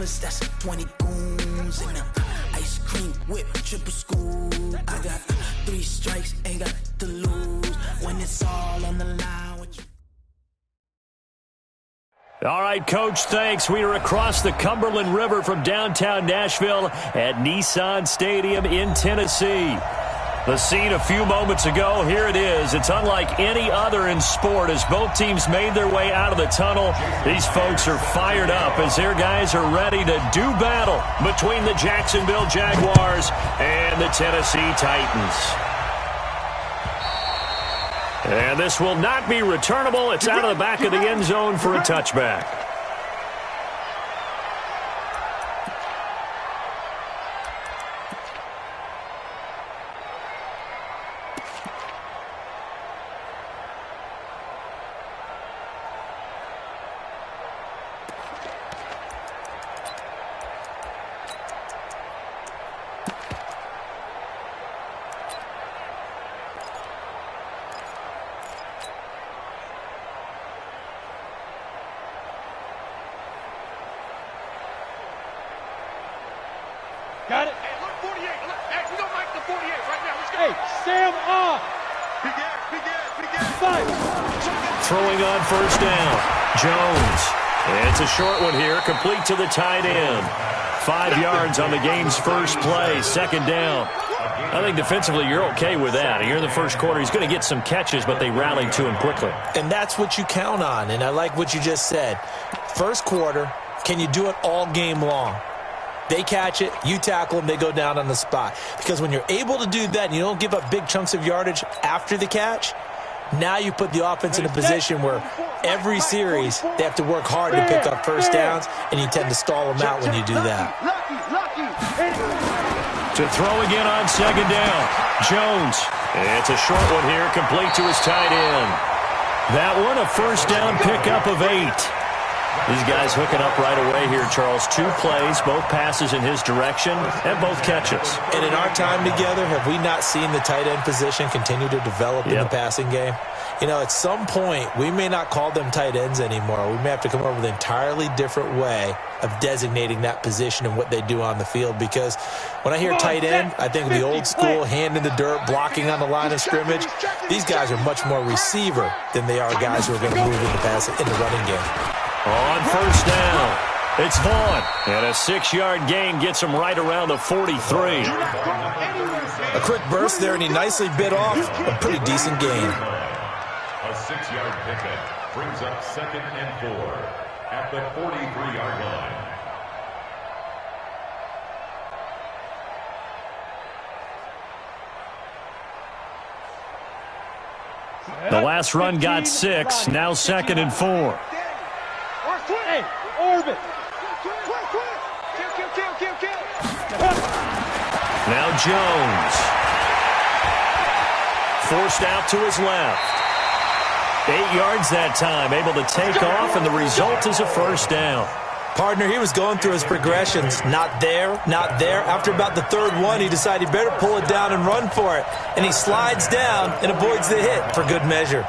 brothers, that's 20 goons in the ice cream whip, triple scoop. I got 3 strikes, ain't got to lose when it's all on the line. With you. All right, Coach, thanks. We are across the Cumberland River from downtown Nashville at Nissan Stadium in Tennessee. The scene a few moments ago, here it is. It's unlike any other in sport as both teams made their way out of the tunnel. These folks are fired up as their guys are ready to do battle between the Jacksonville Jaguars and the Tennessee Titans. And this will not be returnable. It's out of the back of the end zone for a touchback. Got it. Hey, look, 48. Look, hey, we don't like the 48 right now. Let's go. Hey, Sam off. Big ass. Five. Throwing on first down. Jones. It's a short one here, complete to the tight end. 5 yards on the game's first play, second down. I think defensively you're okay with that. Here in the first quarter, he's going to get some catches, but they rallied to him quickly. And that's what you count on, and I like what you just said. First quarter, can you do it all game long? They catch it, you tackle them, they go down on the spot. Because when you're able to do that and you don't give up big chunks of yardage after the catch, now you put the offense in a position where every series they have to work hard to pick up first downs, and you tend to stall them out when you do that. To throw again on second down. Jones. It's a short one here, complete to his tight end. That one a first down pickup of 8. These guys hooking up right away here, Charles. 2 plays, both passes in his direction, and both catches. And in our time together, have we not seen the tight end position continue to develop in the passing game? You know, at some point, we may not call them tight ends anymore. We may have to come up with an entirely different way of designating that position and what they do on the field. Because when I hear tight end, I think of the old school, hand in the dirt, blocking on the line of scrimmage. These guys are much more receiver than they are guys who are going to move in the running game. On first down, it's Vaughn. And a 6-yard gain gets him right around the 43. A quick burst there, and he nicely bit off a pretty decent gain. A 6-yard pickup brings up 2nd and 4 at the 43-yard line. The last run got 6, now 2nd and 4. Hey, orbit. Now Jones. Forced out to his left. 8 yards that time, able to take off, and the result is a first down. Partner, he was going through his progressions. Not there, not there. After about the 3rd one, he decided he better pull it down and run for it. And he slides down and avoids the hit for good measure.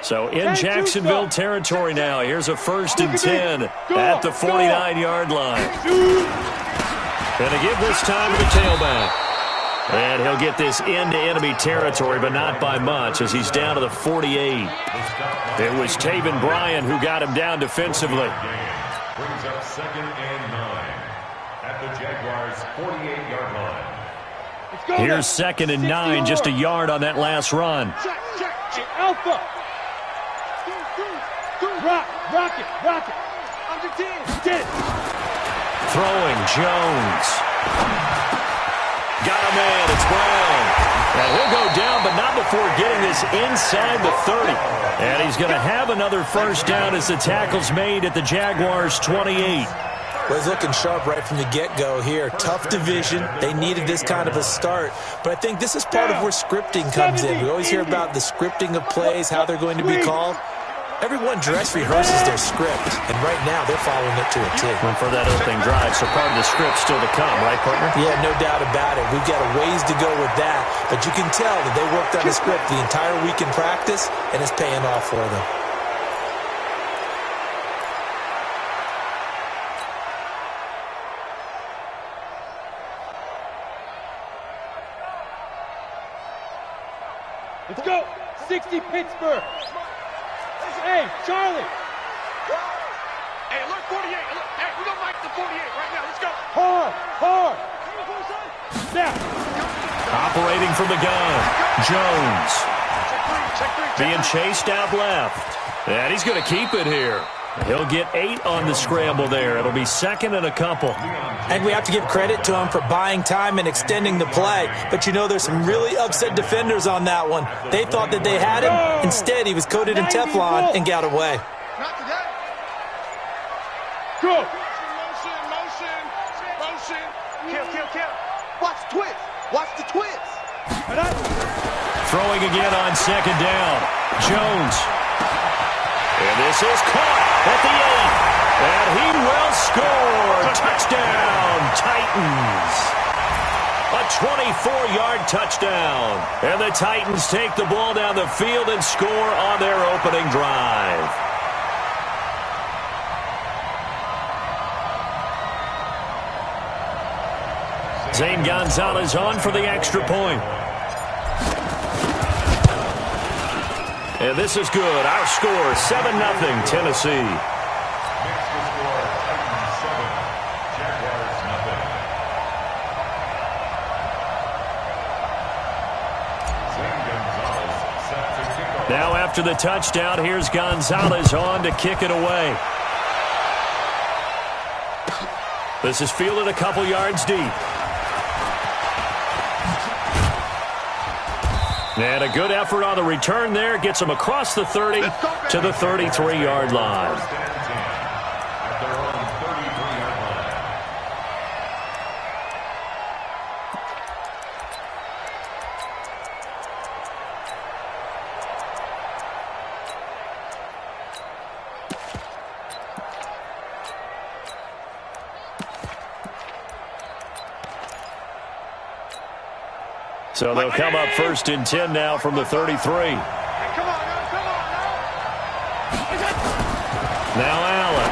So in Jacksonville territory now. Here's a 1st and 10 at the 49-yard line. And to give this time to the tailback. And he'll get this into enemy territory, but not by much as he's down to the 48. It was Taven Bryan who got him down defensively. Brings up 2nd and 9 at the Jaguars' 48-yard line. Here's 2nd and 9, just a yard on that last run. Alpha. Rock it. Under 10. Throwing, Jones. Got a man, it's Brown. And he'll go down, but not before getting this inside the 30. And he's going to have another first down as the tackle's made at the Jaguars' 28. Well, he's looking sharp right from the get-go here. Tough division. They needed this kind of a start. But I think this is part of where scripting comes in. We always hear about the scripting of plays, how they're going to be called. Everyone dress rehearses their script, and right now they're following it to a T. And for that opening drive, so part of the script still to come, right, partner? Yeah, no doubt about it. We've got a ways to go with that, but you can tell that they worked on the script the entire week in practice, and it's paying off for them. Let's go. 60 Pittsburgh. Hey, Charlie. Hey, alert 48. Hey, we're going to mic the 48 right now. Let's go. Hard. Snap. Operating from the gun, Jones. Check three. Being chased out left. And he's going to keep it here. He'll get 8 on the scramble there. It'll be second and a couple. And we have to give credit to him for buying time and extending the play. But, you know, there's some really upset defenders on that one. They thought that they had him. Instead, he was coated in Teflon and got away. Not today. Go. Motion. Kill. Watch the twist. Throwing again on second down. Jones. And this is caught at the 8. And he will score. Touchdown, Titans. A 24-yard touchdown. And the Titans take the ball down the field and score on their opening drive. Zane Gonzalez on for the extra point. And this is good. Our score, 7-0, Tennessee. Makes the score Titans 7, Jaguars 0. Zane Gonzalez set to kick off. Now after the touchdown, here's Gonzalez on to kick it away. This is fielded a couple yards deep. And a good effort on the return there. Gets him across the 30 to the 33-yard line. First and 10 at their own 33-yard line. So they'll come up first and 10 now from the 33. Come on now. Now Allen.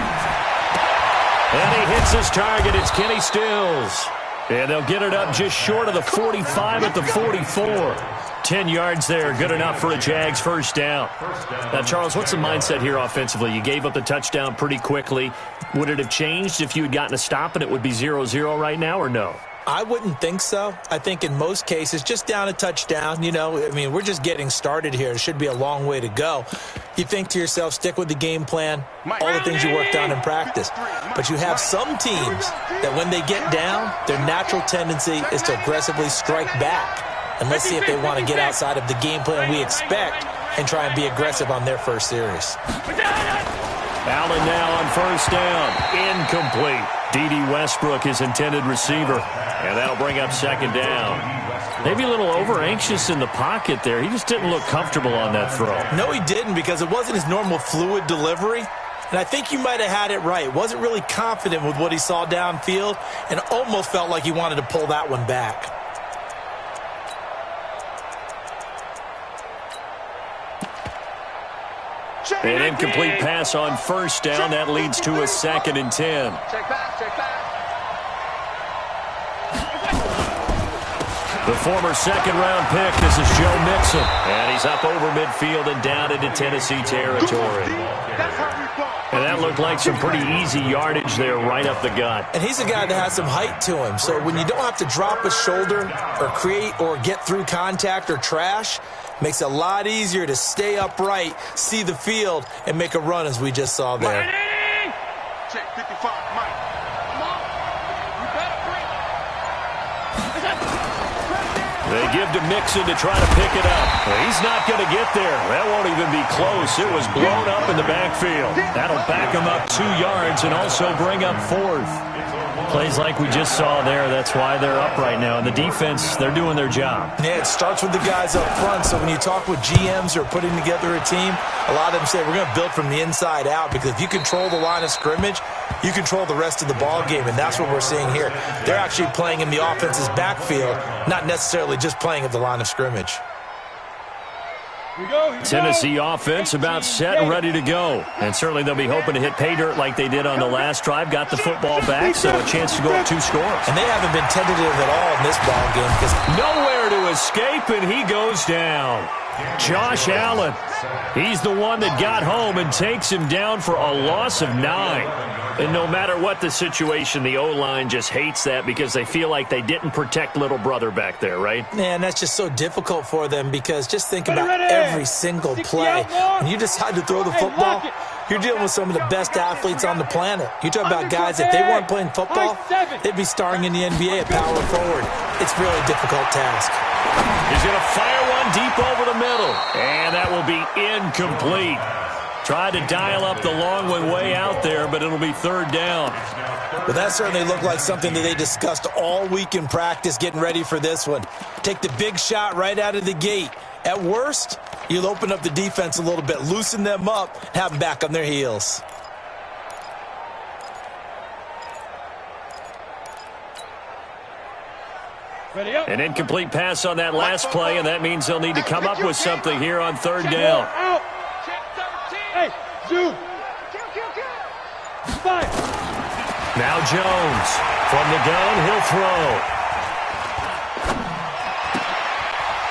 And he hits his target. It's Kenny Stills. And they'll get it up just short of the 45 at the 44. 10 yards there. Good enough for a Jags first down. Now, Charles, what's the mindset here offensively? You gave up the touchdown pretty quickly. Would it have changed if you had gotten a stop and it would be 0-0 right now, or no? I wouldn't think so. I think in most cases, just down a touchdown, you know, I mean, we're just getting started here. It should be a long way to go. You think to yourself, stick with the game plan, all the things you worked on in practice. But you have some teams that when they get down, their natural tendency is to aggressively strike back. And let's see if they want to get outside of the game plan we expect and try and be aggressive on their first series. Allen now on first down. Incomplete. D.D. Westbrook, his intended receiver. And that'll bring up second down. Maybe a little over-anxious in the pocket there. He just didn't look comfortable on that throw. No, he didn't, because it wasn't his normal fluid delivery. And I think you might have had it right. Wasn't really confident with what he saw downfield and almost felt like he wanted to pull that one back. An incomplete pass on first down. That leads to a second and 10. Check back. The former second-round pick, this is Joe Mixon. And he's up over midfield and down into Tennessee territory. That's how we fall. And that looked like some pretty easy yardage there right up the gut. And he's a guy that has some height to him. So when you don't have to drop a shoulder or create or get through contact or trash, makes it a lot easier to stay upright, see the field, and make a run as we just saw there. Check 55, Mike. Come on. You better bring it. They give to Mixon to try to pick it up. Well, he's not going to get there. That won't even be close. It was blown up in the backfield. That'll back him up 2 yards and also bring up fourth. It's a Plays like we just saw there. That's why they're up right now. And the defense, they're doing their job. Yeah, it starts with the guys up front. So when you talk with GMs who are putting together a team, a lot of them say we're going to build from the inside out, because if you control the line of scrimmage, you control the rest of the ball game, and that's what we're seeing here. They're actually playing in the offense's backfield, not necessarily just playing at the line of scrimmage. Tennessee offense about set and ready to go. And certainly they'll be hoping to hit pay dirt like they did on the last drive. Got the football back, so a chance to go up 2 scores. And they haven't been tentative at all in this ball game. Nowhere to escape, and he goes down. Josh Allen, he's the one that got home and takes him down for a loss of 9. And no matter what the situation, the O-line just hates that because they feel like they didn't protect little brother back there, right? Man, that's just so difficult for them, because just think about every single play. When you decide to throw the football, you're dealing with some of the best athletes on the planet. You talk about guys, if they weren't playing football, they'd be starring in the NBA at power forward. It's a really difficult task. He's going to fire one deep over the middle, and that will be incomplete. Tried to dial up the long one way out there, but it'll be 3rd down. Well, that certainly looked like something that they discussed all week in practice, getting ready for this one. Take the big shot right out of the gate. At worst, you'll open up the defense a little bit, loosen them up, have them back on their heels. An incomplete pass on that last play, and that means they'll need to come up with something here on 3rd down. Hey, Zoom. Now Jones from the gun, he'll throw.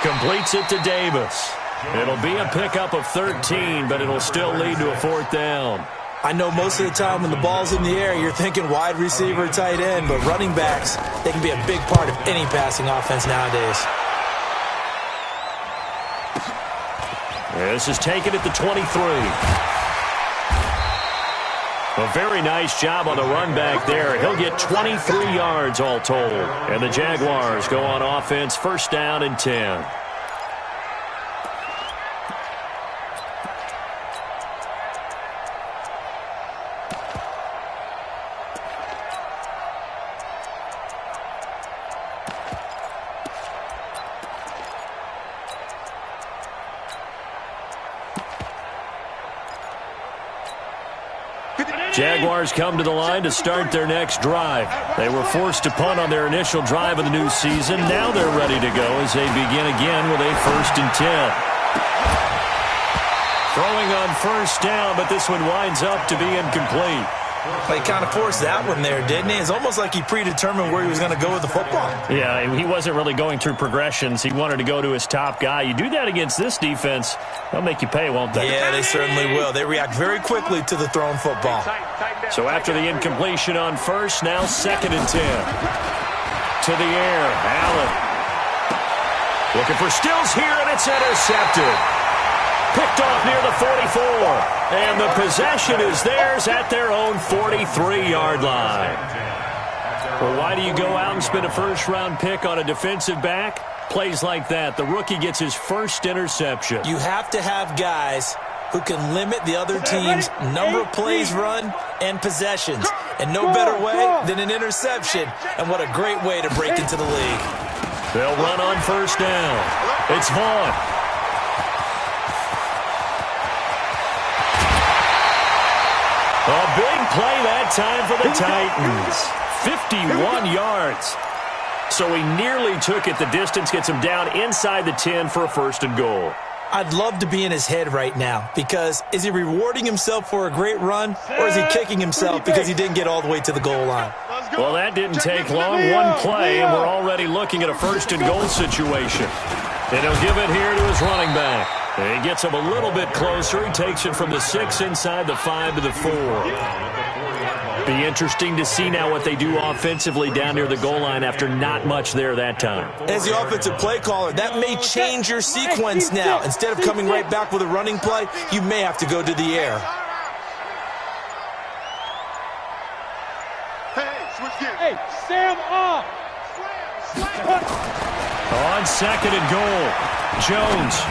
Completes it to Davis. It'll be a pickup of 13, but it'll still lead to a 4th down. I know most of the time when the ball's in the air, you're thinking wide receiver, tight end, but running backs, they can be a big part of any passing offense nowadays. This is taken at the 23. A very nice job on the run back there. He'll get 23 yards all told. And the Jaguars go on offense, 1st down and 10. Jaguars come to the line to start their next drive. They were forced to punt on their initial drive of the new season. Now they're ready to go as they begin again with a 1st and 10. Throwing on 1st down, but this one winds up to be incomplete. He kind of forced that one there, didn't he? It's almost like he predetermined where he was going to go with the football. Yeah, he wasn't really going through progressions. He wanted to go to his top guy. You do that against this defense, they'll make you pay, won't they? Yeah, they certainly will. They react very quickly to the thrown football. So after the incompletion on 1st, now 2nd and 10. To the air, Allen. Looking for Stills here, and it's intercepted. Picked off near the 44. And the possession is theirs at their own 43-yard line. Well, why do you go out and spend a 1st-round pick on a defensive back? Plays like that. The rookie gets his 1st interception. You have to have guys who can limit the other team's number of plays run and possessions. And no better way than an interception. And what a great way to break into the league. They'll run on 1st down. It's Vaughn. A big play that time for the Titans. 51 yards. So he nearly took it. The distance gets him down inside the 10 for a 1st and goal. I'd love to be in his head right now, because is he rewarding himself for a great run, or is he kicking himself because he didn't get all the way to the goal line? Well, that didn't take long. One play, and we're already looking at a 1st and goal situation. And he'll give it here to his running back. And he gets him a little bit closer. He takes it from the 6 inside the 5 to the 4. Be interesting to see now what they do offensively down near the goal line after not much there that time. As the offensive play caller, that may change your sequence now. Instead of coming right back with a running play, you may have to go to the air. Hey, Sam off. On 2nd and goal, Jones.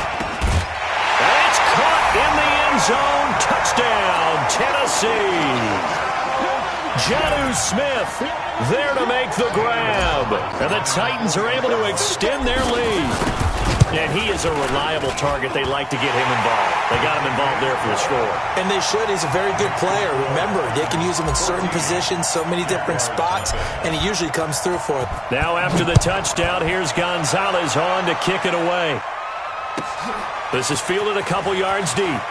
That's caught in the end zone. Touchdown, Tennessee. Jonnu Smith there to make the grab. And the Titans are able to extend their lead. And he is a reliable target. They like to get him involved. They got him involved there for the score. And they should. He's a very good player. Remember, they can use him in certain positions, so many different spots, and he usually comes through for it. Now after the touchdown, here's Gonzalez on to kick it away. This is fielded a couple yards deep.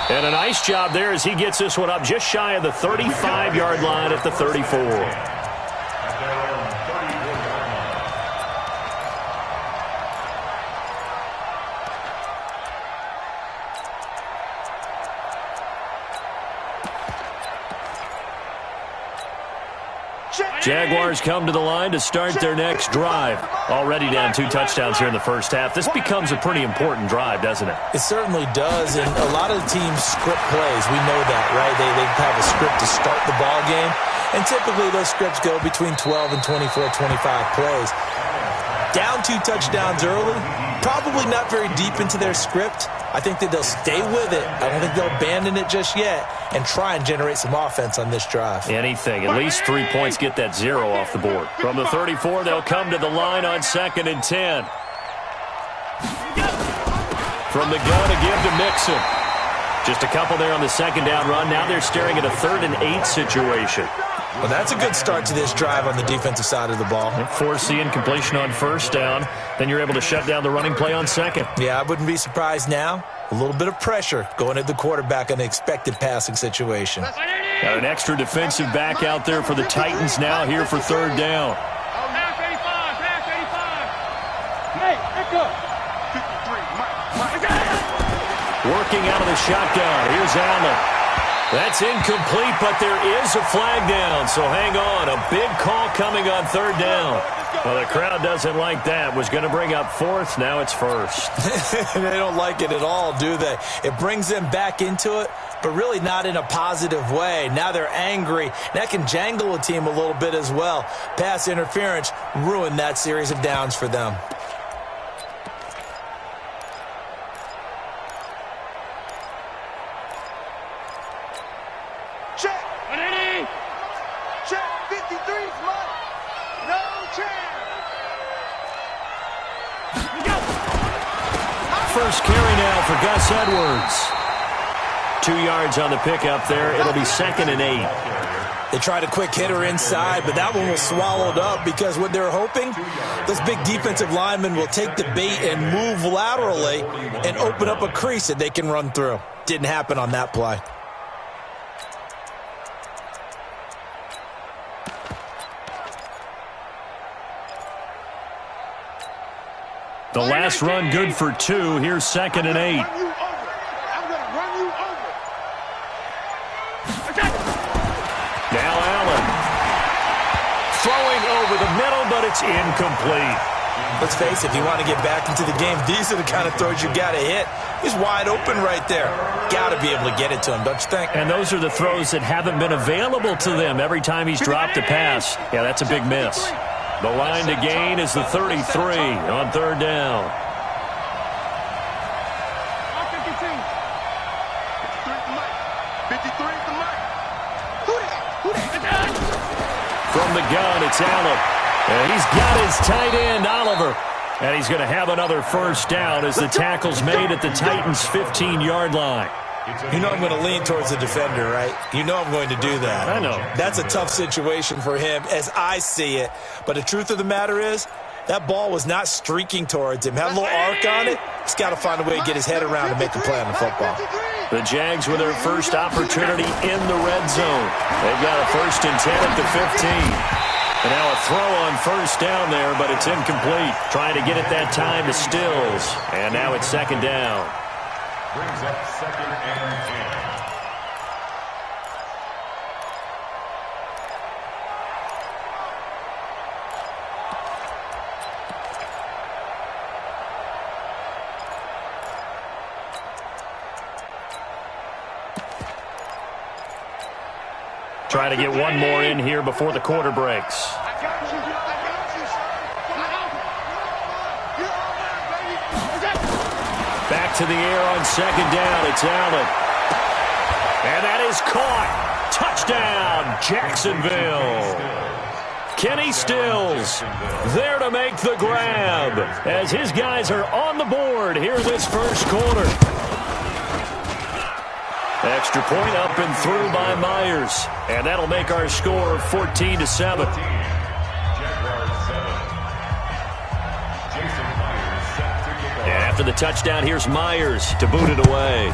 And a nice job there as he gets this one up just shy of the 35-yard line at the 34. Jaguars come to the line to start their next drive. Already down 2 touchdowns here in the first half. This becomes a pretty important drive, doesn't it? It certainly does, and a lot of the teams script plays. We know that, right? They have a script to start the ball game, and typically those scripts go between 12 and 24, 25 plays. Down 2 touchdowns early, probably not very deep into their script. I think that they'll stay with it. I don't think they'll abandon it just yet and try and generate some offense on this drive. Anything. At least 3 points, get that 0 off the board. From the 34, they'll come to the line on 2nd and 10. From the gun, a give to Mixon. Just a couple there on the 2nd down run. Now they're staring at a 3rd and 8 situation. Well, that's a good start to this drive on the defensive side of the ball. Force the incompletion on 1st down. Then you're able to shut down the running play on 2nd. Yeah, I wouldn't be surprised now. A little bit of pressure going at the quarterback in an expected passing situation. Got an extra defensive back out there for the Titans now here for 3rd down. Pass 85, pass 85. Hey, pick up. 53, Mike. Working out of the shotgun. Here's Allen. That's incomplete, but there is a flag down, so hang on. A big call coming on 3rd down. Well, the crowd doesn't like that. Was going to bring up 4th. Now it's 1st. They don't like it at all, do they? It brings them back into it, but really not in a positive way. Now they're angry. That can jangle a team a little bit as well. Pass interference ruined that series of downs for them. Check. 180. Check. 53's Mike. No chance. First carry now for Gus Edwards. 2 yards on the pickup there. It'll be 2nd and 8. They tried a quick hitter inside, but that one was swallowed up because what they're hoping, those big defensive linemen will take the bait and move laterally and open up a crease that they can run through. Didn't happen on that play. The last run good for 2. Here's 2nd and 8. I'm going to run you over. Now Allen. Throwing over the middle, but it's incomplete. Let's face it, if you want to get back into the game, these are the kind of throws you got to hit. He's wide open right there. Got to be able to get it to him, don't you think? And those are the throws that haven't been available to them every time he's dropped a pass. Yeah, that's a big miss. The line to gain is the 33 on 3rd down. 53's the Mike. From the gun, it's Allen. And he's got his tight end, Oliver. And he's going to have another 1st down as the tackle's made at the Titans' 15-yard line. You know I'm going to lean towards the defender, right? You know I'm going to do that. I know. That's a tough situation for him as I see it. But the truth of the matter is, that ball was not streaking towards him. Had a little arc on it. He's got to find a way to get his head around and make a play on the football. The Jags with their first opportunity in the red zone. They've got a 1st and 10 at the 15. And now a throw on 1st down there, but it's incomplete. Trying to get it that time to Stills. And now it's 2nd down. Brings up 2nd and 10. Try to get one more in here before the quarter breaks. Back to the air on 2nd down. It's Allen. And that is caught. Touchdown, Jacksonville. Kenny Stills there to make the grab as his guys are on the board here this first quarter. Extra point up and through by Myers. And that'll make our score 14-7. And after the touchdown, here's Myers to boot it away.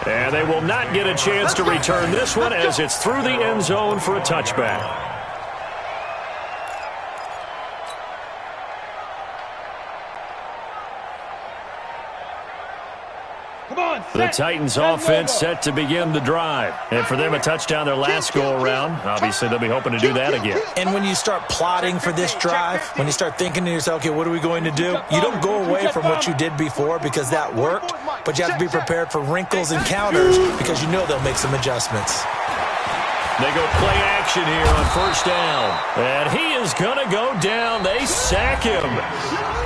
And they will not get a chance to return this one as it's through the end zone for a touchback. The Titans offense set to begin the drive. And for them, a touchdown their last go-around. Obviously, they'll be hoping to do that again. And when you start plotting for this drive, when you start thinking to yourself, okay, what are we going to do? You don't go away from what you did before because that worked, but you have to be prepared for wrinkles and counters because you know they'll make some adjustments. They go play action here on first down. And he is going to go down. They sack him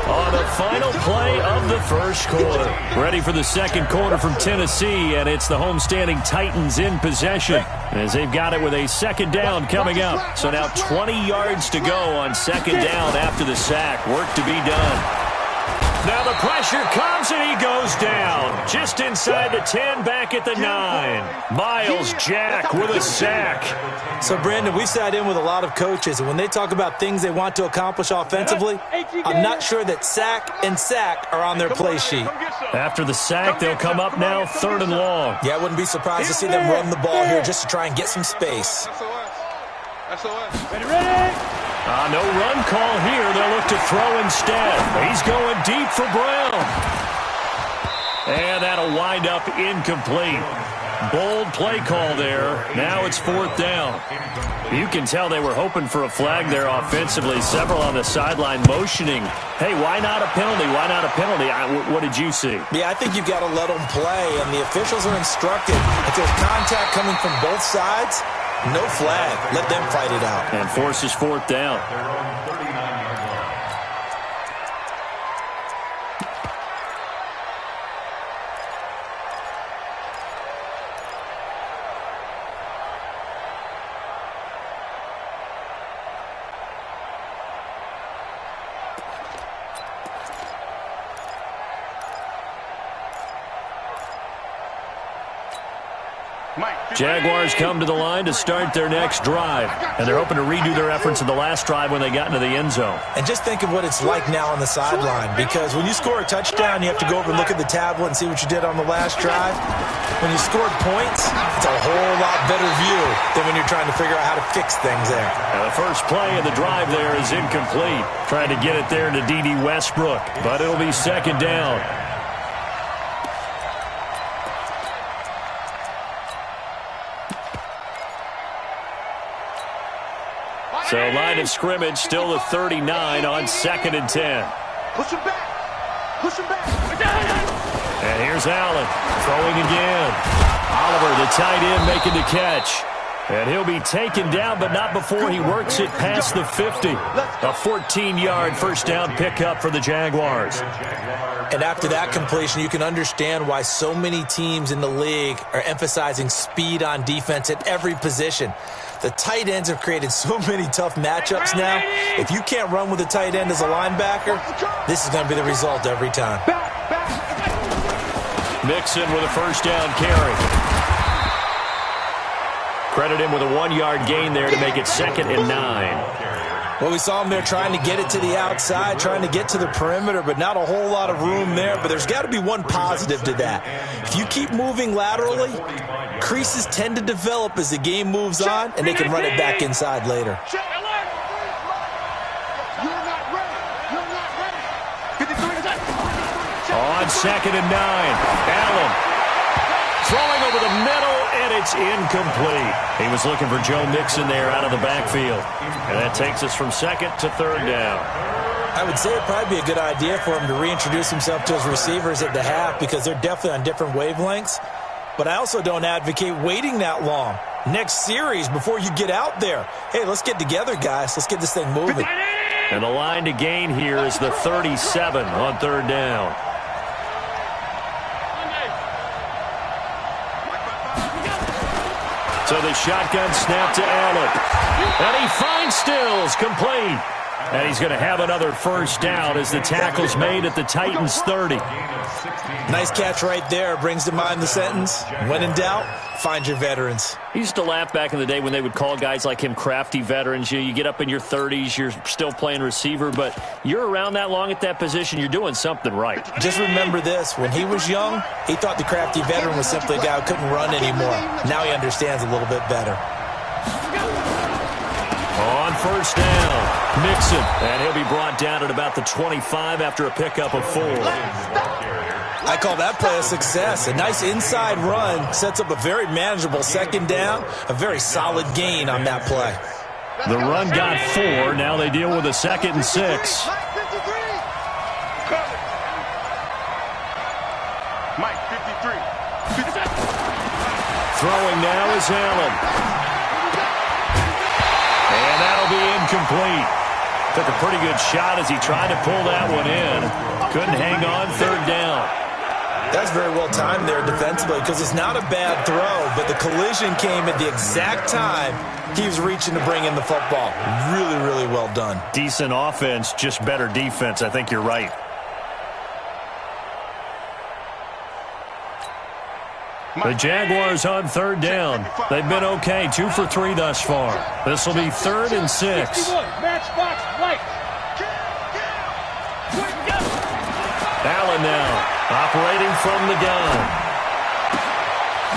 on the final play of the first quarter. Ready for the second quarter from Tennessee, and it's the homestanding Titans in possession as they've got it with a second down coming up. So now 20 yards to go on second down after the sack. Work to be done. Now the pressure comes, and he goes down. Just inside the 10, back at the 9. Miles Jack with a sack. So, Brandon, we sat in with a lot of coaches, and when they talk about things they want to accomplish offensively, I'm not sure that sack and sack are on their play sheet. After the sack, they'll come up now 3rd and long. Yeah, I wouldn't be surprised to see them run the ball here just to try and get some space. Ready? No run call here. They'll look to throw instead. He's going deep for Brown. And that'll wind up incomplete. Bold play call there. Now it's 4th down. You can tell they were hoping for a flag there offensively. Several on the sideline motioning. Hey, why not a penalty? Why not a penalty? What did you see? Yeah, I think you've got to let them play, and the officials are instructed. If there's contact coming from both sides, no flag. Let them fight it out. And forces 4th down. Jaguars come to the line to start their next drive, and they're hoping to redo their efforts in the last drive when they got into the end zone. And just think of what it's like now on the sideline, because when you score a touchdown, you have to go over and look at the tablet and see what you did on the last drive. When you scored points, it's a whole lot better view than when you're trying to figure out how to fix things there. And the first play of the drive there is incomplete. Trying to get it there to D.D. Westbrook, but it'll be 2nd down. So line of scrimmage still the 39 on 2nd and 10. Push him back. Push him back. And here's Allen throwing again. Oliver, the tight end, making the catch. And he'll be taken down, but not before he works it past the 50. A 14-yard first down pickup for the Jaguars. And after that completion, you can understand why so many teams in the league are emphasizing speed on defense at every position. The tight ends have created so many tough matchups now. If you can't run with a tight end as a linebacker, this is going to be the result every time. Mixon with a first down carry. Credit him with a 1-yard gain there to make it 2nd and 9. Well, we saw him there trying to get it to the outside, trying to get to the perimeter, but not a whole lot of room there. But there's got to be one positive to that. If you keep moving laterally, creases tend to develop as the game moves on, and they can run it back inside later. On 2nd and 9, Allen throwing over the middle, and it's incomplete. He was looking for Joe Mixon there out of the backfield. And that takes us from 2nd to 3rd down. I would say it'd probably be a good idea for him to reintroduce himself to his receivers at the half because they're definitely on different wavelengths. But I also don't advocate waiting that long. Next series, before you get out there, hey, let's get together, guys. Let's get this thing moving. And the line to gain here is the 37 on 3rd down. So the shotgun snap to Allen. And he finds Stills, complete. And he's going to have another first down as the tackle's made at the Titans' 30. Nice catch right there. Brings to mind the sentence, when in doubt, find your veterans. He used to laugh back in the day when they would call guys like him crafty veterans. You get up in your 30s, you're still playing receiver, but you're around that long at that position, you're doing something right. Just remember this. When he was young, he thought the crafty veteran was simply a guy who couldn't run anymore. Now he understands a little bit better. On first down, Mixon, and he'll be brought down at about the 25 after a pickup of 4. I call that play a success. A nice inside run sets up a very manageable second down, a very solid gain on that play. The run got 4. Now they deal with a 2nd and 6. Mike, 53. Throwing now is Allen. And that'll be incomplete. Took a pretty good shot as he tried to pull that one in. Couldn't hang on, 3rd down. That's very well timed there defensively because it's not a bad throw, but the collision came at the exact time he was reaching to bring in the football. Really, really well done. Decent offense, just better defense. I think you're right. The Jaguars on 3rd down. They've been okay, 2 for 3 thus far. This will be 3rd and 6. Matchbox right. Allen now, operating from the gun.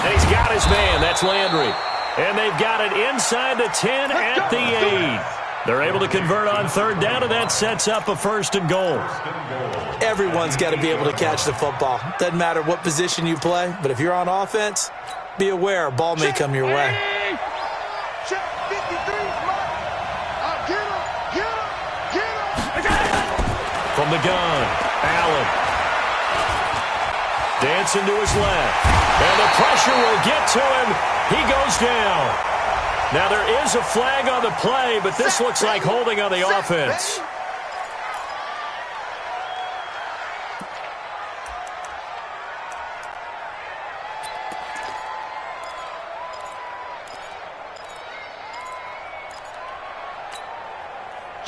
And he's got his man. That's Landry. And they've got it inside the 10 at the 8. They're able to convert on 3rd down, and that sets up a 1st and goal. Everyone's got to be able to catch the football. Doesn't matter what position you play, but if you're on offense, be aware a ball may come your way. Check 53. Get him. From the gun, Allen. Dancing to his left. And the pressure will get to him. He goes down. Now there is a flag on the play, but this looks like holding on the offense.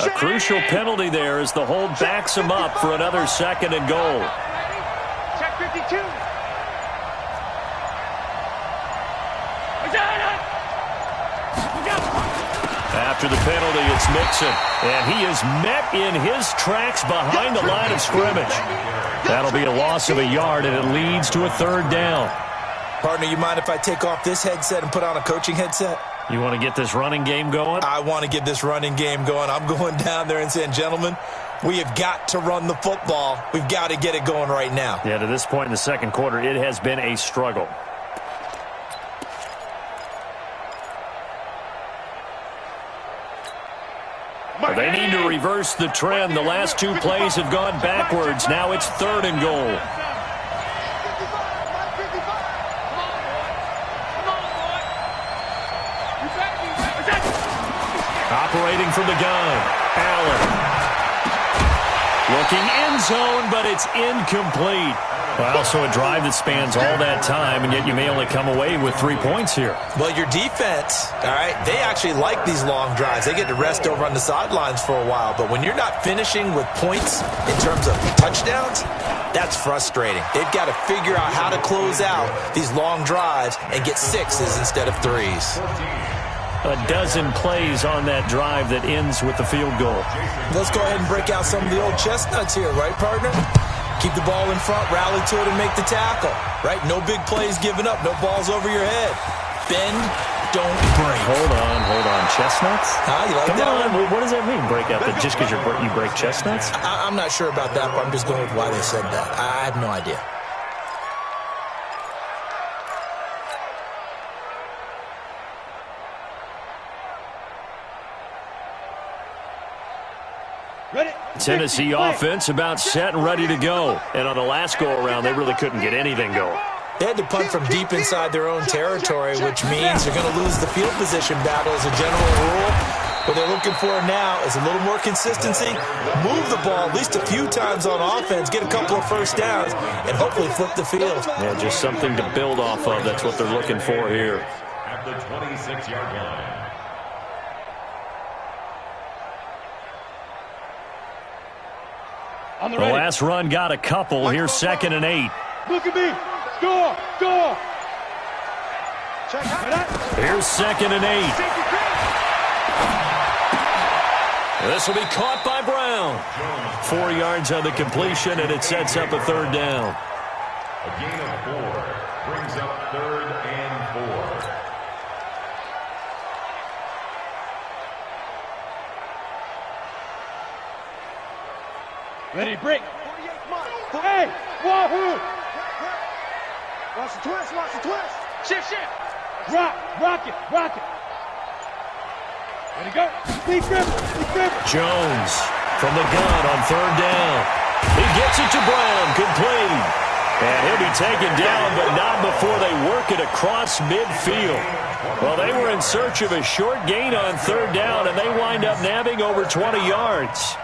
A crucial penalty there as the hold backs him up for another 2nd and goal. Check 52. After the penalty, it's Mixon. And he is met in his tracks behind the line of scrimmage. That'll be a loss of a yard, and it leads to a 3rd down. Partner, you mind if I take off this headset and put on a coaching headset? You want to get this running game going? I want to get this running game going. I'm going down there and saying, gentlemen, we have got to run the football. We've got to get it going right now. Yeah, to this point in the 2nd quarter, it has been a struggle. They need to reverse the trend. The last 2 plays have gone backwards. Now it's 3rd and goal. Operating from the gun, Allen. Looking end zone, but it's incomplete. Well, so a drive that spans all that time, and yet you may only come away with 3 points here. Well, your defense, all right, they actually like these long drives. They get to rest over on the sidelines for a while. But when you're not finishing with points in terms of touchdowns, that's frustrating. They've got to figure out how to close out these long drives and get 6s instead of 3s. A dozen plays on that drive that ends with the field goal. Let's go ahead and break out some of the old chestnuts here, right, partner? Keep the ball in front, rally to it, and make the tackle, right? No big plays given up, no balls over your head. Bend, don't break. Hold on. Chestnuts? You like Come that on, one? what does that mean, break out? Just because you break chestnuts? I'm not sure about that, but I'm just going with why they said that. I have no idea. Tennessee offense about set and ready to go. And on the last go-around, they really couldn't get anything going. They had to punt from deep inside their own territory, which means they're going to lose the field position battle as a general rule. What they're looking for now is a little more consistency, move the ball at least a few times on offense, get a couple of first downs, and hopefully flip the field. Yeah, just something to build off of. That's what they're looking for here. at the 26-yard line. The last run got a couple. Here's 2nd and 8. Look at me. Go. Here's 2nd and 8. This will be caught by Brown. 4 yards on the completion, and it sets up a 3rd down. A gain of 4 brings up 3rd and 4. Ready, break. Hey, wahoo! Watch the twist. Shift. Rock it. Ready, go. Big grip. Jones from the gun on 3rd down. He gets it to Brown, complete. And he'll be taken down, but not before they work it across midfield. Well, they were in search of a short gain on 3rd down, and they wind up nabbing over 20 yards.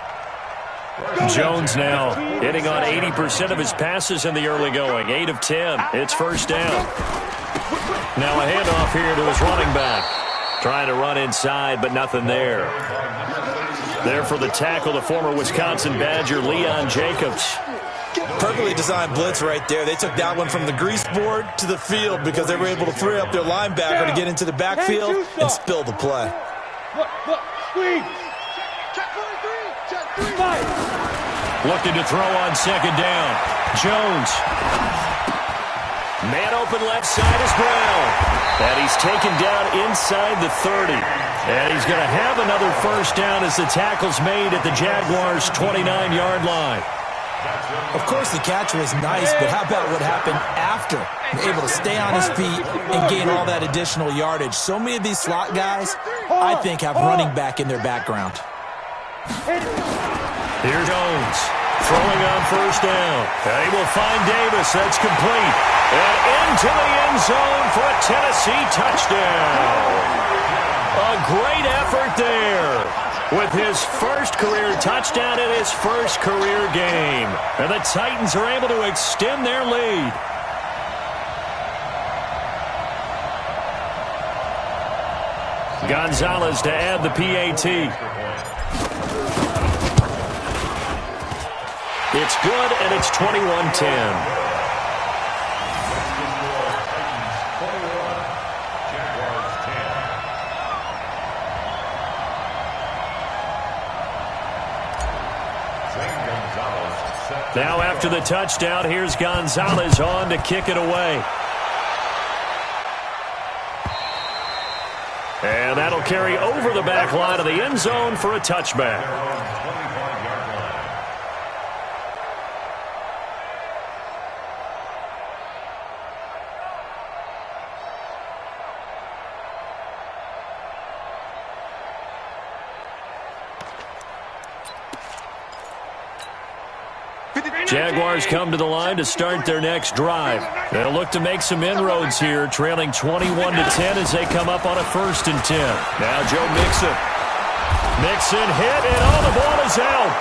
Jones now hitting on 80% of his passes in the early going. 8 of 10. It's 1st down. Now a handoff here to his running back. Trying to run inside, but nothing there. There for the tackle, the former Wisconsin Badger, Leon Jacobs. Perfectly designed blitz right there. They took that one from the grease board to the field because they were able to free up their linebacker to get into the backfield and spill the play. Squeeze. Looking to throw on 2nd down. Jones. Man open left side is Brown. And he's taken down inside the 30. And he's going to have another 1st down as the tackle's made at the Jaguars' 29-yard line. Of course, the catch was nice, but how about what happened after? Able to stay on his feet and gain all that additional yardage. So many of these slot guys, I think, have running back in their background. Here's Jones throwing on 1st down. And he will find Davis. That's complete. And into the end zone for a Tennessee touchdown. A great effort there with his first career touchdown in his first career game. And the Titans are able to extend their lead. Gonzalez to add the PAT. It's good, and it's 21-10. Now after the touchdown, here's Gonzalez on to kick it away. And that'll carry over the back line of the end zone for a touchback. Jaguars come to the line to start their next drive. They'll look to make some inroads here, trailing 21-10 as they come up on a 1st and 10. Now Joe Mixon. Mixon hit, and the ball is out.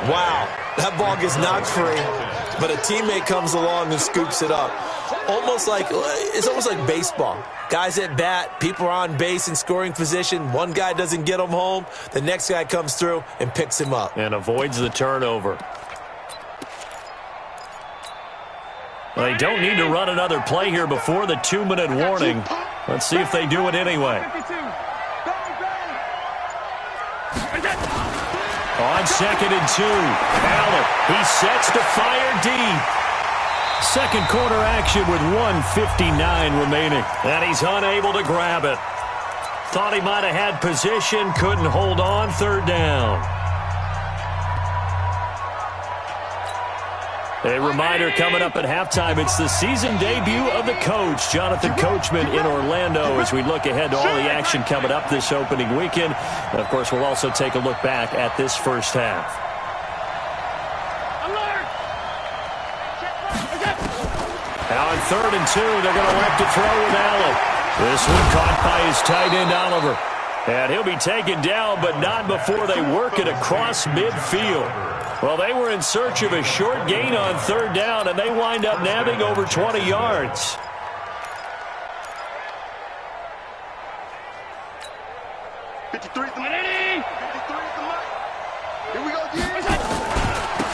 Wow, that ball gets knocked free, but a teammate comes along and scoops it up. It's almost like baseball. Guys at bat, people are on base in scoring position. One guy doesn't get him home. The next guy comes through and picks him up. And avoids the turnover. Well, they don't need to run another play here before the 2-minute warning. Let's see if they do it anyway. On 2nd and 2, Allen, he sets to fire deep. Second quarter action with 1:59 remaining. And he's unable to grab it. Thought he might have had position, couldn't hold on, 3rd down. A reminder coming up at halftime, it's the season debut of the coach, Jonathan Coachman, in Orlando, as we look ahead to all the action coming up this opening weekend. And of course, we'll also take a look back at this first half. Now on 3rd and 2, they're going to elect to throw with Allen. This one caught by his tight end, Oliver. And he'll be taken down, but not before they work it across midfield. Well, they were in search of a short gain on 3rd down, and they wind up nabbing over 20 yards. 53 is the mic. 53 is the mic. Here we go, again.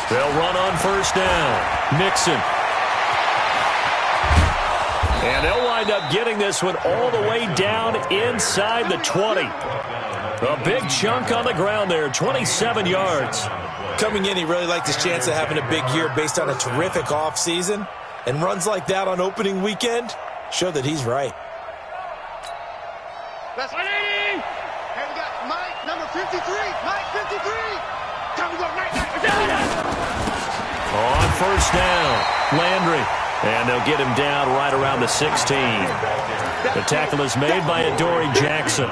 They'll run on first down. Mixon. And they'll wind up getting this one all the way down inside the 20. A big chunk on the ground there, 27 yards. Coming in, he really liked his chance of having a big year based on a terrific offseason. And runs like that on opening weekend show that he's right. That's 180. And we got Mike, number 53. Mike, 53. Time to go. Night. On first down, Landry. And they'll get him down right around the 16. The tackle is made by Adoree Jackson.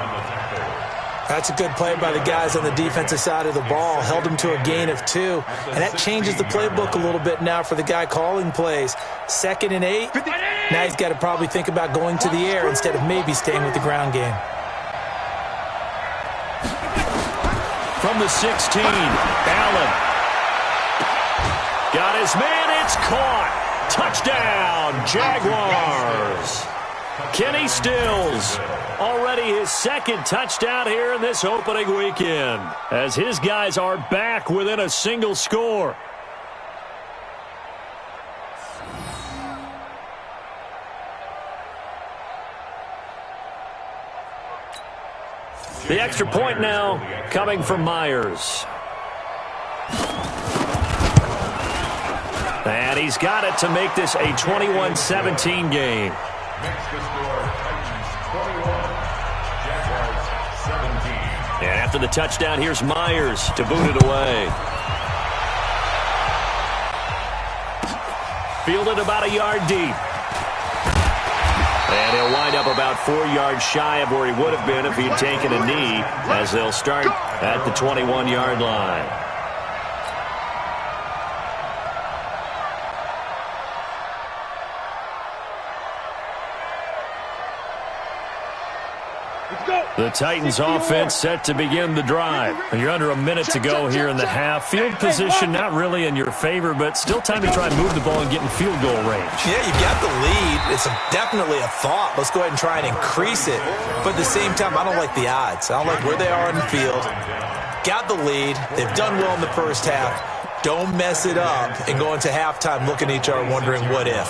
That's a good play by the guys on the defensive side of the ball. Held him to a gain of 2. And that changes the playbook a little bit now for the guy calling plays. 2nd and 8. Now he's got to probably think about going to the air instead of maybe staying with the ground game. From the 16, Allen. Got his man, it's caught. Touchdown, Jaguars. Kenny Stills, already his 2nd touchdown here in this opening weekend, as his guys are back within a single score. The extra point now coming from Myers. And he's got it to make this a 21-17 game. Makes the score Titans 21, Jaguars 17. And after the touchdown, here's Myers to boot it away. Fielded about a yard deep. And he'll wind up about 4 yards shy of where he would have been if he'd taken a knee, as they'll start at the 21-yard line. The Titans offense set to begin the drive. You're under a minute to go here in the half. Field position not really in your favor, but still time to try and move the ball and get in field goal range. Yeah, you've got the lead. It's definitely a thought. Let's go ahead and try and increase it. But at the same time, I don't like the odds. I don't like where they are on the field. Got the lead. They've done well in the first half. Don't mess it up and go into halftime looking at each other wondering what if.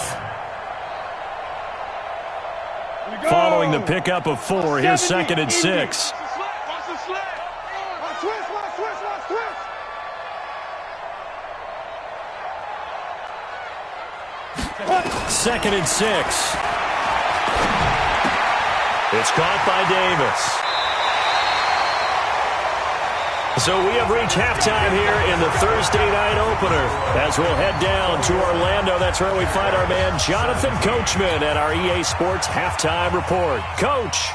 Following the pickup of 4, here's 2nd and 6. Second and 6. It's caught by Davis. So we have reached halftime here in the Thursday night opener. As we'll head down to Orlando, that's where we find our man Jonathan Coachman at our EA Sports Halftime Report. Coach.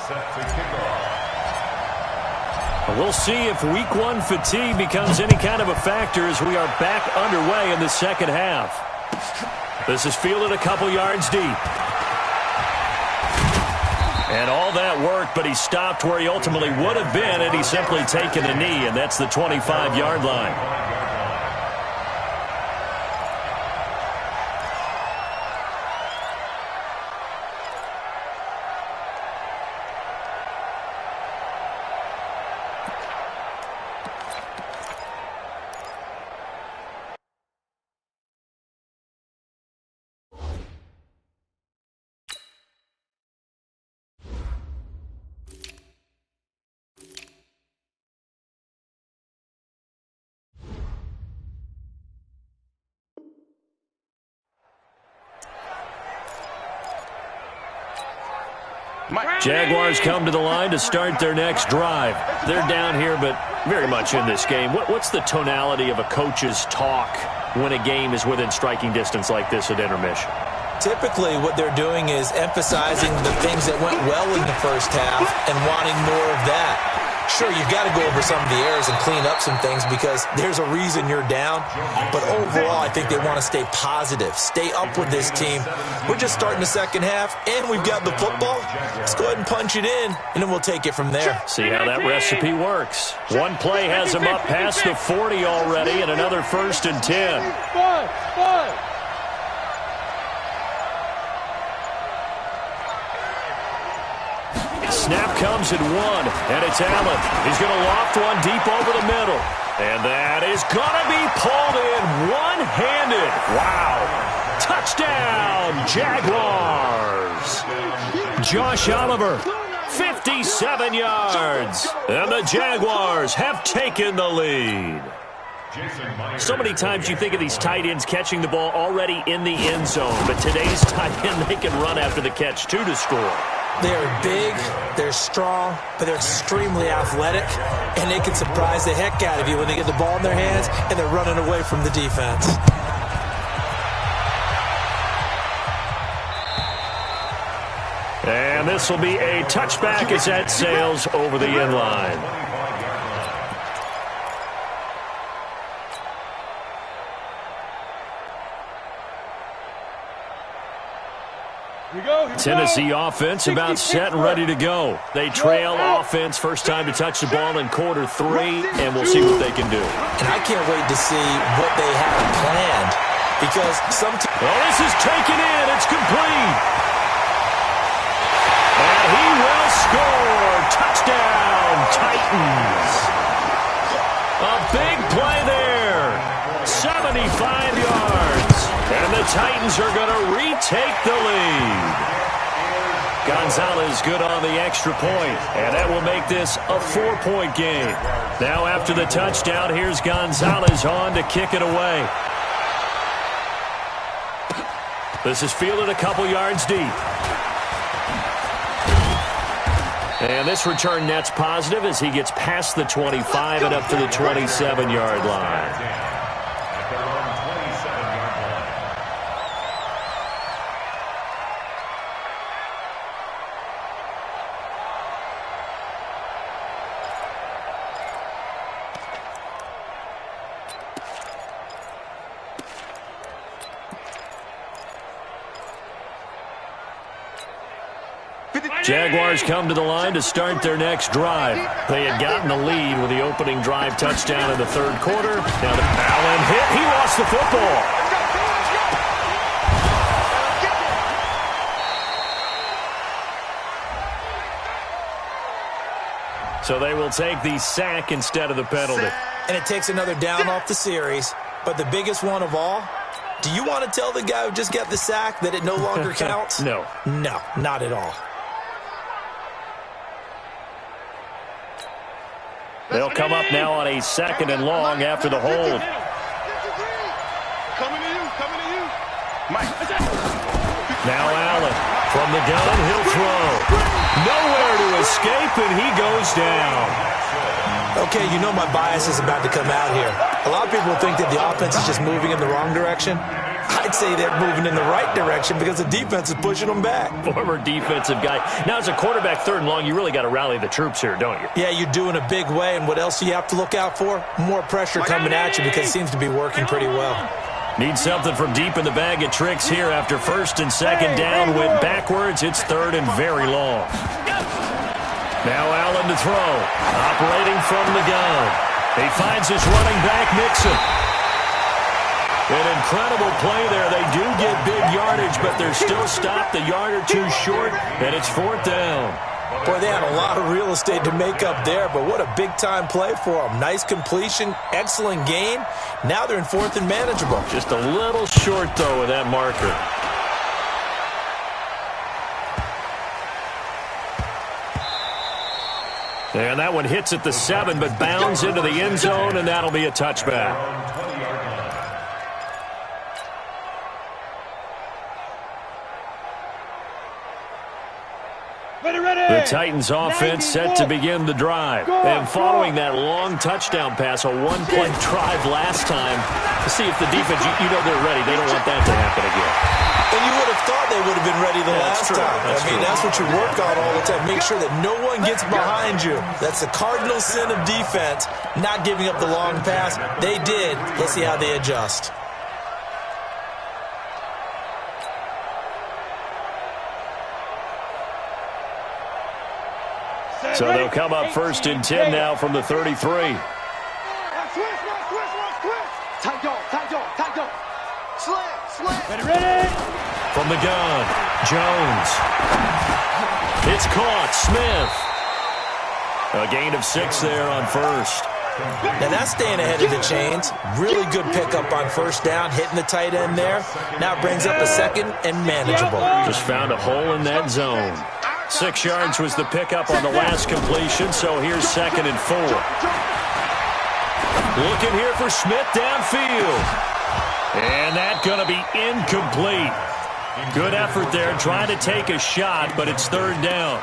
Set to kick off. We'll see if week 1 fatigue becomes any kind of a factor as we are back underway in the second half. This is fielded a couple yards deep. And all that worked, but he stopped where he ultimately would have been had he simply taken a knee, and that's the 25-yard line. Jaguars come to the line to start their next drive. They're down here, but very much in this game. What's the tonality of a coach's talk when a game is within striking distance like this at intermission? Typically, what they're doing is emphasizing the things that went well in the first half and wanting more of that. Sure, you've got to go over some of the errors and clean up some things because there's a reason you're down. But overall, I think they want to stay positive, stay up with this team. We're just starting the second half, and we've got the football. Let's go ahead and punch it in, and then we'll take it from there. See how that recipe works. One play has them up past the 40 already, and another 1st and 10. Snap comes at 1, and it's Allen. He's going to loft one deep over the middle. And that is going to be pulled in one-handed. Wow. Touchdown, Jaguars. Josh Oliver, 57 yards. And the Jaguars have taken the lead. So many times you think of these tight ends catching the ball already in the end zone, but today's tight end, they can run after the catch, too, to score. They're big, they're strong, but they're extremely athletic, and they can surprise the heck out of you when they get the ball in their hands and they're running away from the defense. And this will be a touchback as that sails over the end line. Tennessee offense about set and ready to go. They trail offense first time to touch the ball in quarter 3, and we'll see what they can do. And I can't wait to see what they have planned because this is taken in. It's complete. And he will score. Touchdown, Titans. A big play there. 75 yards. And the Titans are going to retake the lead. Gonzalez good on the extra point, and that will make this a 4-point game. Now after the touchdown, here's Gonzalez on to kick it away. This is fielded a couple yards deep. And this return net's positive as he gets past the 25 and up to the 27-yard line. Jaguars come to the line to start their next drive. They had gotten the lead with the opening drive touchdown in the 3rd quarter. Now the Allen hit. He lost the football. So they will take the sack instead of the penalty. And it takes another down off the series. But the biggest one of all, do you want to tell the guy who just got the sack that it no longer counts? No. No, not at all. They'll come up now on a 2nd and long after the hold. Coming to you. Mike. Now Allen from the gun, he'll throw. Nowhere to escape, and he goes down. Okay, you know my bias is about to come out here. A lot of people think that the offense is just moving in the wrong direction. I'd say they're moving in the right direction because the defense is pushing them back. Former defensive guy. Now, as a quarterback 3rd and long, you really got to rally the troops here, don't you? Yeah, you do in a big way. And what else do you have to look out for? More pressure coming at you because it seems to be working pretty well. Need something from deep in the bag of tricks here after 1st and 2nd down. Went backwards. It's 3rd and very long. Now Allen to throw. Operating from the gun. He finds his running back, Mixon. An incredible play there. They do get big yardage, but they're still stopped a yard or two short, and it's 4th down. Boy, they had a lot of real estate to make up there, but what a big-time play for them. Nice completion, excellent game. Now they're in 4th and manageable. Just a little short, though, with that marker. And that one hits at the 7, but bounds into the end zone, and that'll be a touchback. The Titans offense set to begin the drive. And following that long touchdown pass, a one-play drive last time, to see if the defense, you know they're ready. They don't want that to happen again. And you would have thought they would have been ready the last time. That's true. That's what you work on all the time. Make sure that no one gets behind you. That's the cardinal sin of defense, not giving up the long pass. They did. Let's see how they adjust. So they'll come up first and 10 now from the 33. Tight go. Slam. Ready. From the gun, Jones. It's caught. Smith. A gain of 6 there on first. Now that's staying ahead of the chains. Really good pickup on first down, hitting the tight end there. Now it brings up a second and manageable. Just found a hole in that zone. 6 yards was the pickup on the last completion, so here's 2nd and 4. Looking here for Smith downfield. And that's going to be incomplete. Good effort there, trying to take a shot, but it's 3rd down.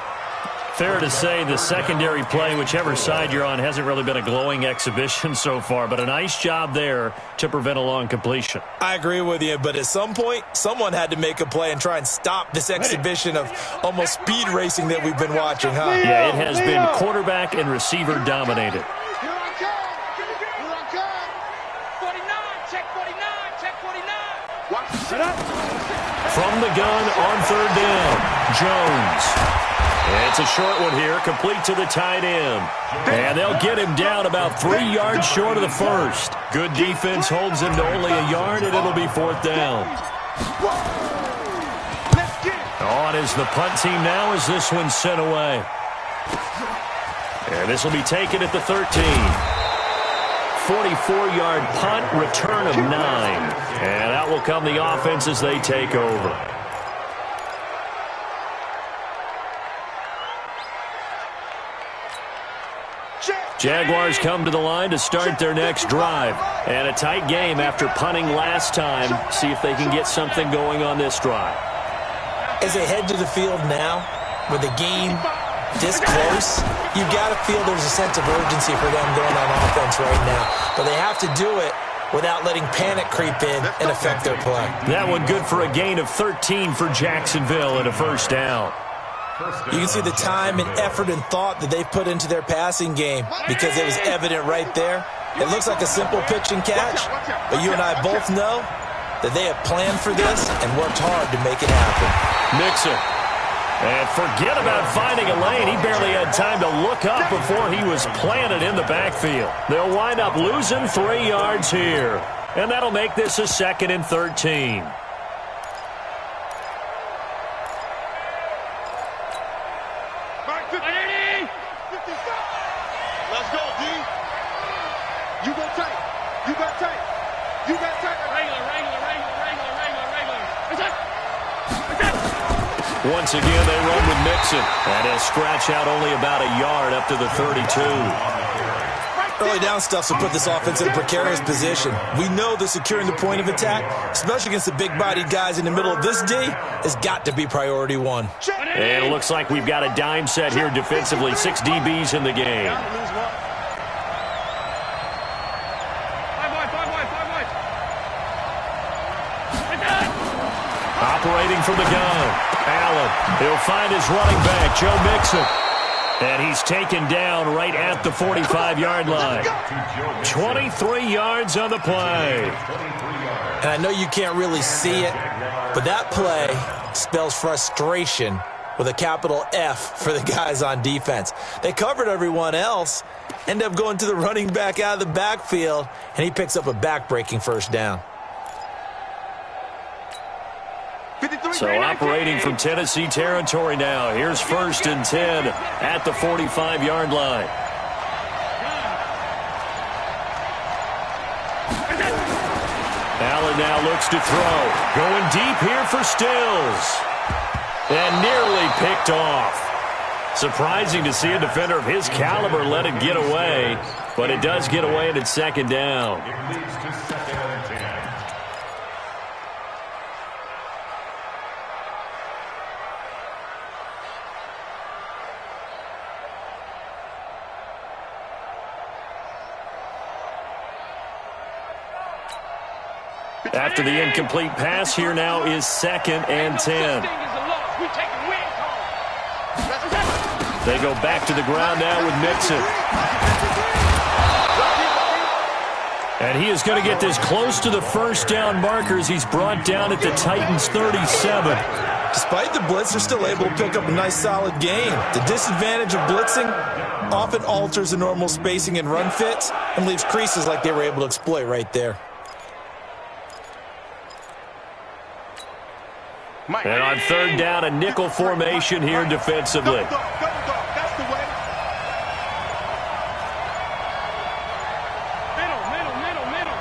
Fair to say the secondary play, whichever side you're on, hasn't really been a glowing exhibition so far, but a nice job there to prevent a long completion. I agree with you, but at some point, someone had to make a play and try and stop this exhibition of almost speed racing that we've been watching, huh? Yeah, it has been quarterback and receiver dominated. Here I come. 49. Check 49. Shut up. From the gun on 3rd down, Jones. It's a short one here, complete to the tight end. And they'll get him down about 3 yards short of the first. Good defense holds him to only a yard, and it'll be 4th down. On is the punt team now as this one's sent away. And this will be taken at the 13. 44-yard punt, return of 9. And out will come the offense as they take over. Jaguars come to the line to start their next drive. And a tight game after punting last time. See if they can get something going on this drive. As they head to the field now, with the game this close, you've got to feel there's a sense of urgency for them going on offense right now. But they have to do it without letting panic creep in and affect their play. That one good for a gain of 13 for Jacksonville and a 1st down. You can see the time and effort and thought that they've put into their passing game because it was evident right there. It looks like a simple pitch and catch, but you and I both know that they have planned for this and worked hard to make it happen. Mixon. And forget about finding a lane. He barely had time to look up before he was planted in the backfield. They'll wind up losing 3 yards here. And that'll make this a 2nd and 13. Let's go, D. You go tight. You got tight. Regular. Once again, they run with Mixon. And he'll scratch out only about a yard up to the 32. Early down stuff will put this offense in a precarious position. We know that securing the point of attack, especially against the big-bodied guys in the middle of this D, has got to be priority 1. And it looks like we've got a dime set here defensively. 6 DBs in the game. Operating from the gun. Allen. He'll find his running back, Joe Mixon. And he's taken down right at the 45-yard line. 23 yards on the play. And I know you can't really see it, but that play spells frustration with a capital F for the guys on defense. They covered everyone else, end up going to the running back out of the backfield, and he picks up a back-breaking 1st down. So operating from Tennessee territory now. Here's 1st and 10 at the 45-yard line. Allen now looks to throw. Going deep here for Stills. And nearly picked off. Surprising to see a defender of his caliber let it get away. But it does get away and it's 2nd down. It leads to 2nd and 10. After the incomplete pass, here now is 2nd and 10. They go back to the ground now with Mixon. And he is going to get this close to the first down markers. He's brought down at the Titans' 37. Despite the blitz, they're still able to pick up a nice solid gain. The disadvantage of blitzing often alters the normal spacing and run fits and leaves creases like they were able to exploit right there. And on 3rd down, a nickel formation here defensively. That's the way. Middle.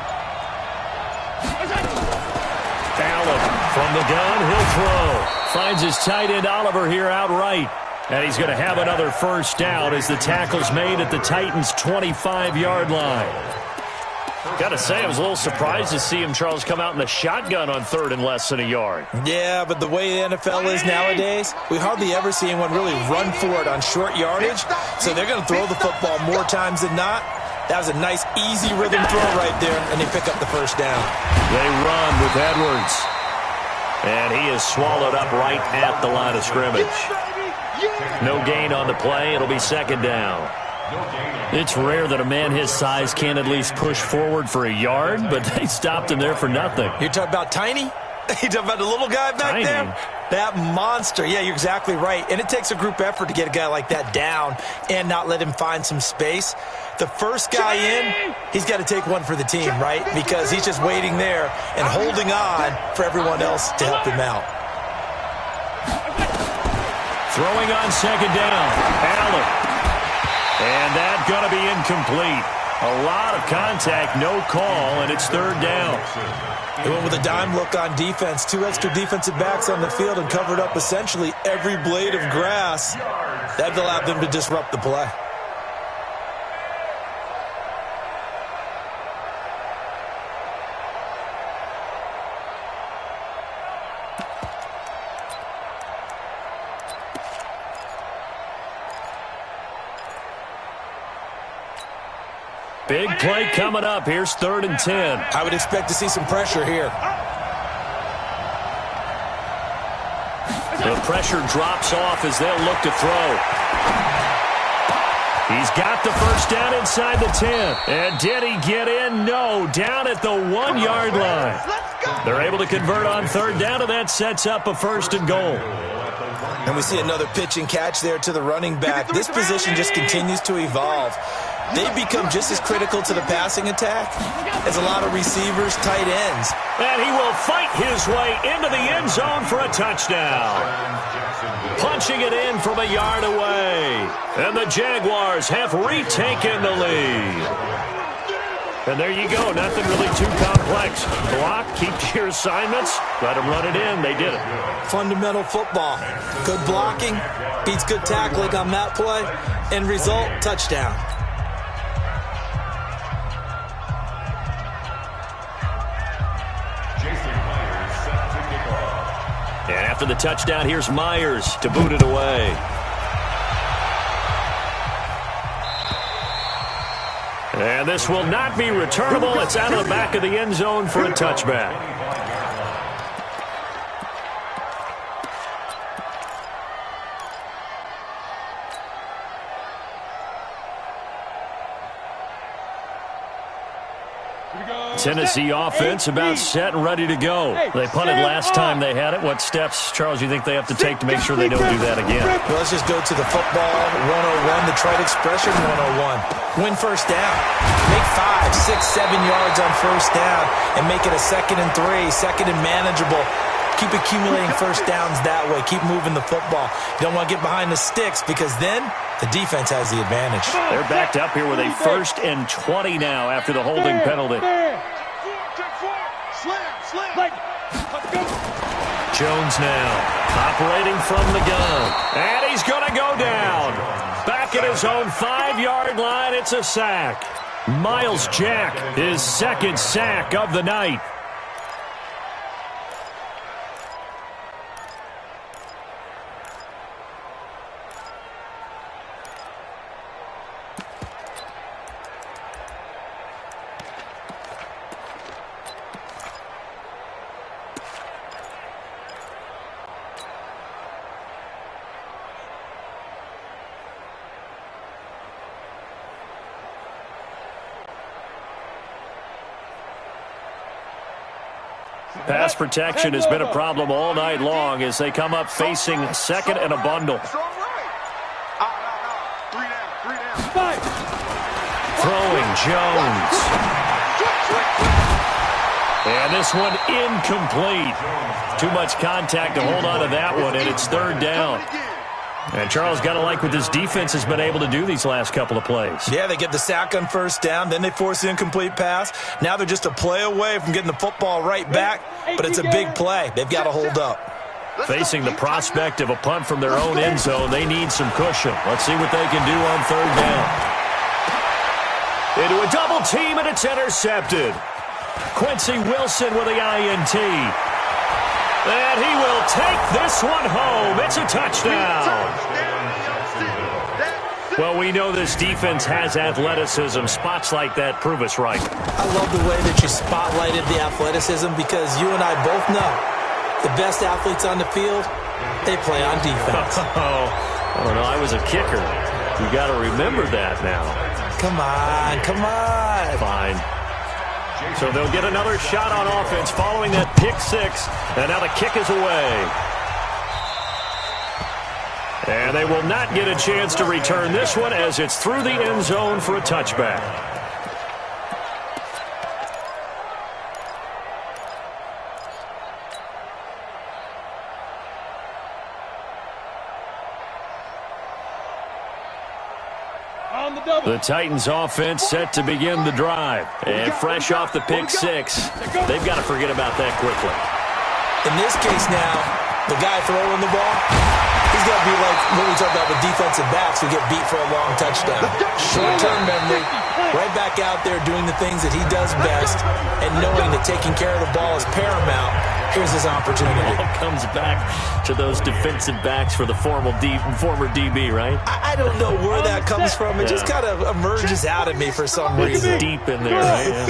Allen from the gun, he'll throw. Finds his tight end Oliver here outright. And he's going to have another first down as the tackle's made at the Titans' 25-yard line. Got to say, I was a little surprised to see him, Charles, come out in the shotgun on 3rd and less than a yard. Yeah, but the way the NFL is nowadays, we hardly ever see anyone really run for it on short yardage. So they're going to throw the football more times than not. That was a nice, easy rhythm throw right there, and they pick up the first down. They run with Edwards. And he is swallowed up right at the line of scrimmage. No gain on the play. It'll be 2nd down. It's rare that a man his size can't at least push forward for a yard, but they stopped him there for nothing. You're talking about Tiny? You're talking about the little guy back there? That monster. Yeah, you're exactly right. And it takes a group effort to get a guy like that down and not let him find some space. The first guy in, he's got to take one for the team, right? Because he's just waiting there and holding on for everyone else to help him out. Throwing on 2nd down. Allen. And that's going to be incomplete. A lot of contact, no call, and it's 3rd down. They went with a dime look on defense. 2 extra defensive backs on the field and covered up essentially every blade of grass. That allowed them to disrupt the play. Big play coming up. Here's 3rd and 10. I would expect to see some pressure here. The pressure drops off as they'll look to throw. He's got the first down inside the 10. And did he get in? No. Down at the 1-yard line. They're able to convert on 3rd down, and that sets up a 1st and goal. And we see another pitch and catch there to the running back. This position just continues to evolve. They become just as critical to the passing attack as a lot of receivers, tight ends. And he will fight his way into the end zone for a touchdown. Punching it in from a yard away. And the Jaguars have retaken the lead. And there you go. Nothing really too complex. Block, keep to your assignments, let them run it in. They did it. Fundamental football. Good blocking, beats good tackling on that play. End result, touchdown. And after the touchdown, here's Myers to boot it away. And this will not be returnable. It's out of the back of the end zone for a touchback. Tennessee offense about set and ready to go. They punted last time they had it. What steps, Charles, you think they have to take to make sure they don't do that again? Well, let's just go to the football 101, the trite expression 101. Win first down. Make 5, 6, 7 yards on first down and make it a 2nd and 3, 2nd and manageable. Keep accumulating first downs that way. Keep moving the football. You don't want to get behind the sticks because then the defense has the advantage. They're backed up here with a 1st and 20 now after the holding penalty. Jones now operating from the gun. And he's going to go down. Back at his own 5-yard line. It's a sack. Miles Jack, his 2nd sack of the night. Pass protection has been a problem all night long as they come up facing second and a bundle. Throwing Jones. And this one incomplete. Too much contact to hold on to that one, and it's third down. And Charles, got to like what this defense has been able to do these last couple of plays. Yeah, they get the sack on first down, then they force the incomplete pass. Now they're just a play away from getting the football right back, but it's a big play. They've got to hold up. Facing the prospect of a punt from their own end zone, they need some cushion. Let's see what they can do on third down. Into a double team, and it's intercepted. Quincy Wilson with the INT. And he will take this one home. It's a touchdown. Well, we know this defense has athleticism. Spots like that prove us right. I love the way that you spotlighted the athleticism because you and I both know the best athletes on the field, they play on defense. Oh, no, I was a kicker. You got to remember that now. Come on, come on. Fine. So they'll get another shot on offense following that pick six. And now the kick is away. And they will not get a chance to return this one as it's through the end zone for a touchback. The Titans offense set to begin the drive. And fresh off the pick six, they've got to forget about that quickly. In this case now, the guy throwing the ball, he's got to be like what we talk about with defensive backs who get beat for a long touchdown. Short-term memory, right back out there doing the things that he does best and knowing that taking care of the ball is paramount. Here's his opportunity. It all comes back to those defensive backs for the former DB, right? I don't know where that comes from. It just kind of emerges out of me for some reason. It's deep in there, right?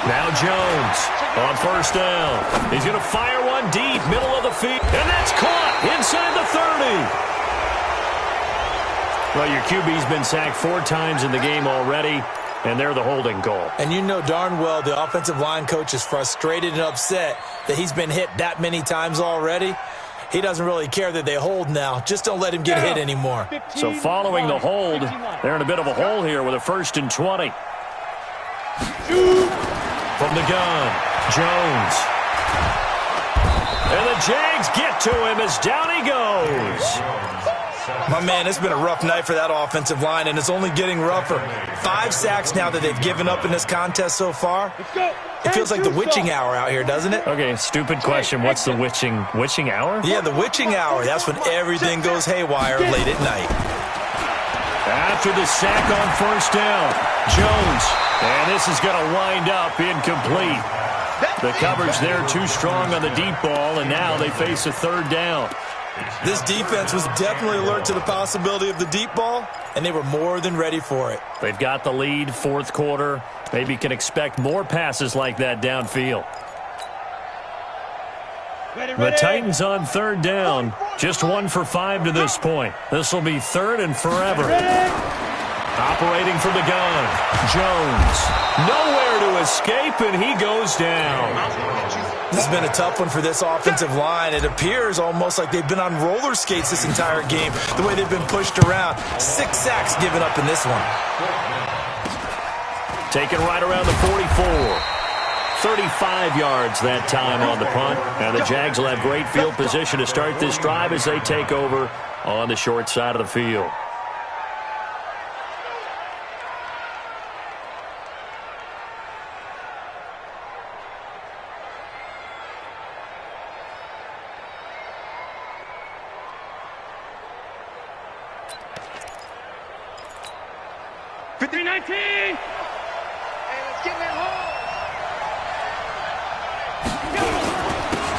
Now Jones on first down. He's going to fire one deep, middle of the field. And that's caught inside the 30. Well, your QB's been sacked 4 times in the game already. And they're the holding goal. And you know darn well the offensive line coach is frustrated and upset that he's been hit that many times already. He doesn't really care that they hold now. Just don't let him get hit anymore. So following the hold, they're in a bit of a hole here with a 1st and 20. From the gun, Jones. And the Jags get to him as down he goes. My man, it's been a rough night for that offensive line, and it's only getting rougher. 5 sacks now that they've given up in this contest so far. It feels like the witching hour out here, doesn't it? Okay, stupid question. What's the witching hour? Yeah, the witching hour. That's when everything goes haywire late at night. After the sack on first down, Jones. And this is going to wind up incomplete. The coverage there too strong on the deep ball, and now they face a 3rd down. This defense was definitely alert to the possibility of the deep ball, and they were more than ready for it. They've got the lead, 4th quarter. Maybe can expect more passes like that downfield. The Titans on 3rd down. Just 1 for 5 to this point. This will be 3rd and forever. Operating from the gun, Jones. Nowhere to escape, and he goes down. This has been a tough one for this offensive line. It appears almost like they've been on roller skates this entire game, the way they've been pushed around. 6 sacks given up in this one. Taken right around the 44. 35 yards that time on the punt. And the Jags will have great field position to start this drive as they take over on the short side of the field.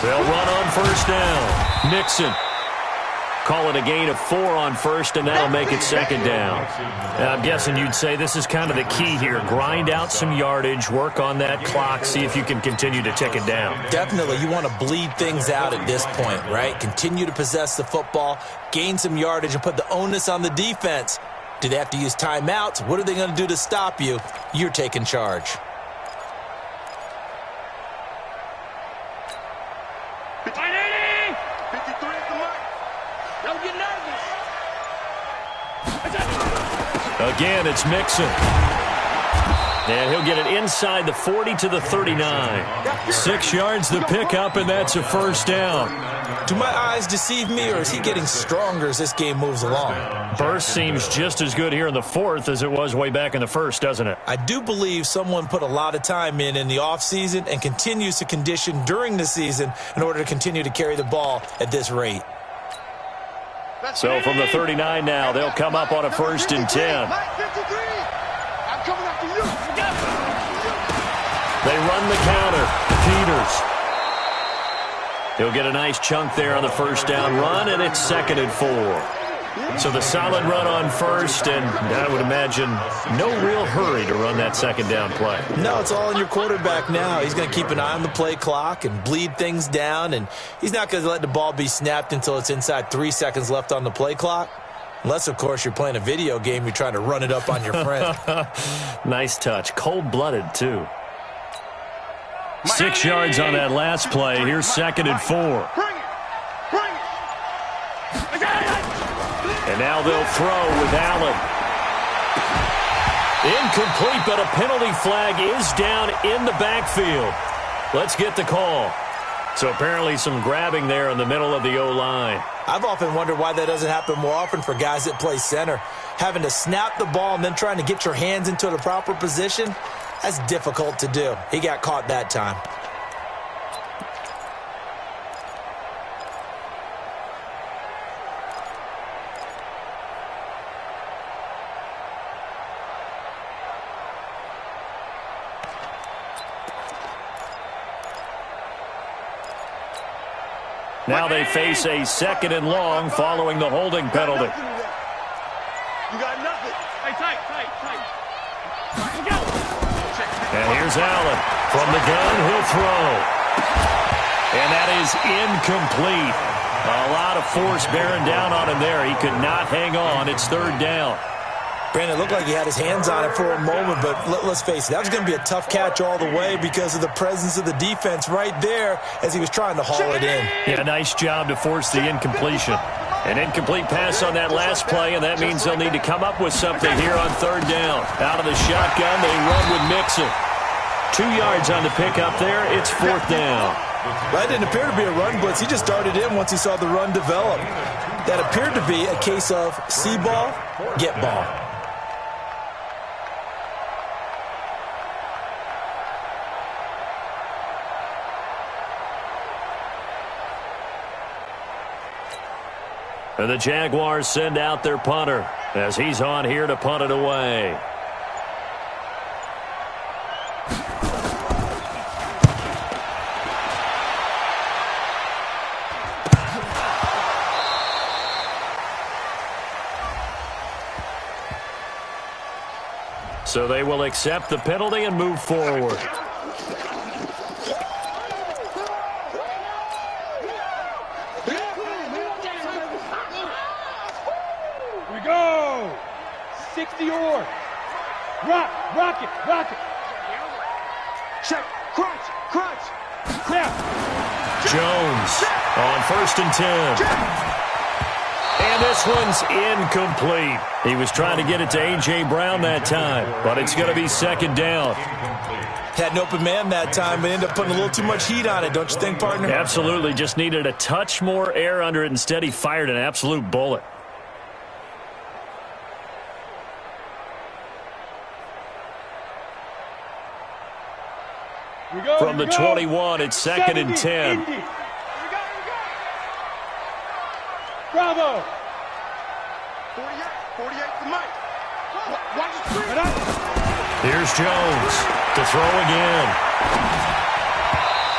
They'll run on first down. Nixon. Call it a gain of 4 on first, and that'll make it 2nd down. And I'm guessing you'd say this is kind of the key here. Grind out some yardage, work on that clock, see if you can continue to tick it down. Definitely. You want to bleed things out at this point, right? Continue to possess the football, gain some yardage, and put the onus on the defense. Do they have to use timeouts? What are they going to do to stop you? You're taking charge. Again, it's Mixon. And he'll get it inside the 40 to the 39. 6 yards the pickup, and that's a first down. Do my eyes deceive me, or is he getting stronger as this game moves along? Burst seems just as good here in the fourth as it was way back in the first, doesn't it? I do believe someone put a lot of time in the offseason and continues to condition during the season in order to continue to carry the ball at this rate. So from the 39 now, they'll come up on a 1st and 10. I'm coming after you. They run the counter. Peters. He'll get a nice chunk there on the first down run, and it's 2nd and 4. So the solid run on first, and I would imagine no real hurry to run that 2nd down play. No, it's all in your quarterback now. He's going to keep an eye on the play clock and bleed things down, and he's not going to let the ball be snapped until it's inside 3 seconds left on the play clock. Unless, of course, you're playing a video game, you're trying to run it up on your friend. Nice touch. Cold-blooded, too. 6 yards on that last play. Here's 2nd and 4. And now they'll throw with Allen. Incomplete, but a penalty flag is down in the backfield. Let's get the call. So apparently some grabbing there in the middle of the O-line. I've often wondered why that doesn't happen more often for guys that play center. Having to snap the ball and then trying to get your hands into the proper position, that's difficult to do. He got caught that time. Now they face a 2nd and long following the holding penalty. You got nothing. Hey, tight. And here's Allen. From the gun, he'll throw. And that is incomplete. A lot of force bearing down on him there. He could not hang on. It's 3rd down. Brandon, it looked like he had his hands on it for a moment, but let's face it, that was going to be a tough catch all the way because of the presence of the defense right there as he was trying to haul it in. Yeah, nice job to force the incompletion. An incomplete pass on that last play, and that means they'll need to come up with something here on 3rd down. Out of the shotgun, they run with Mixon. 2 yards on the pickup there. It's 4th down. That didn't appear to be a run blitz. He just darted in once he saw the run develop. That appeared to be a case of see ball, get ball. And the Jaguars send out their punter as he's on here to punt it away. So they will accept the penalty and move forward. Go! 60 or rock it. Check, crunch. Snap. Jones on 1st and 10. And this one's incomplete. He was trying to get it to A.J. Brown that time, but it's going to be 2nd down. Had an open man that time, but ended up putting a little too much heat on it, don't you think, partner? Absolutely. Just needed a touch more air under it. Instead, he fired an absolute bullet. From the 21, it's 2nd and 10. Bravo. 48 for Mike. Watch the screen. Here's Jones to throw again.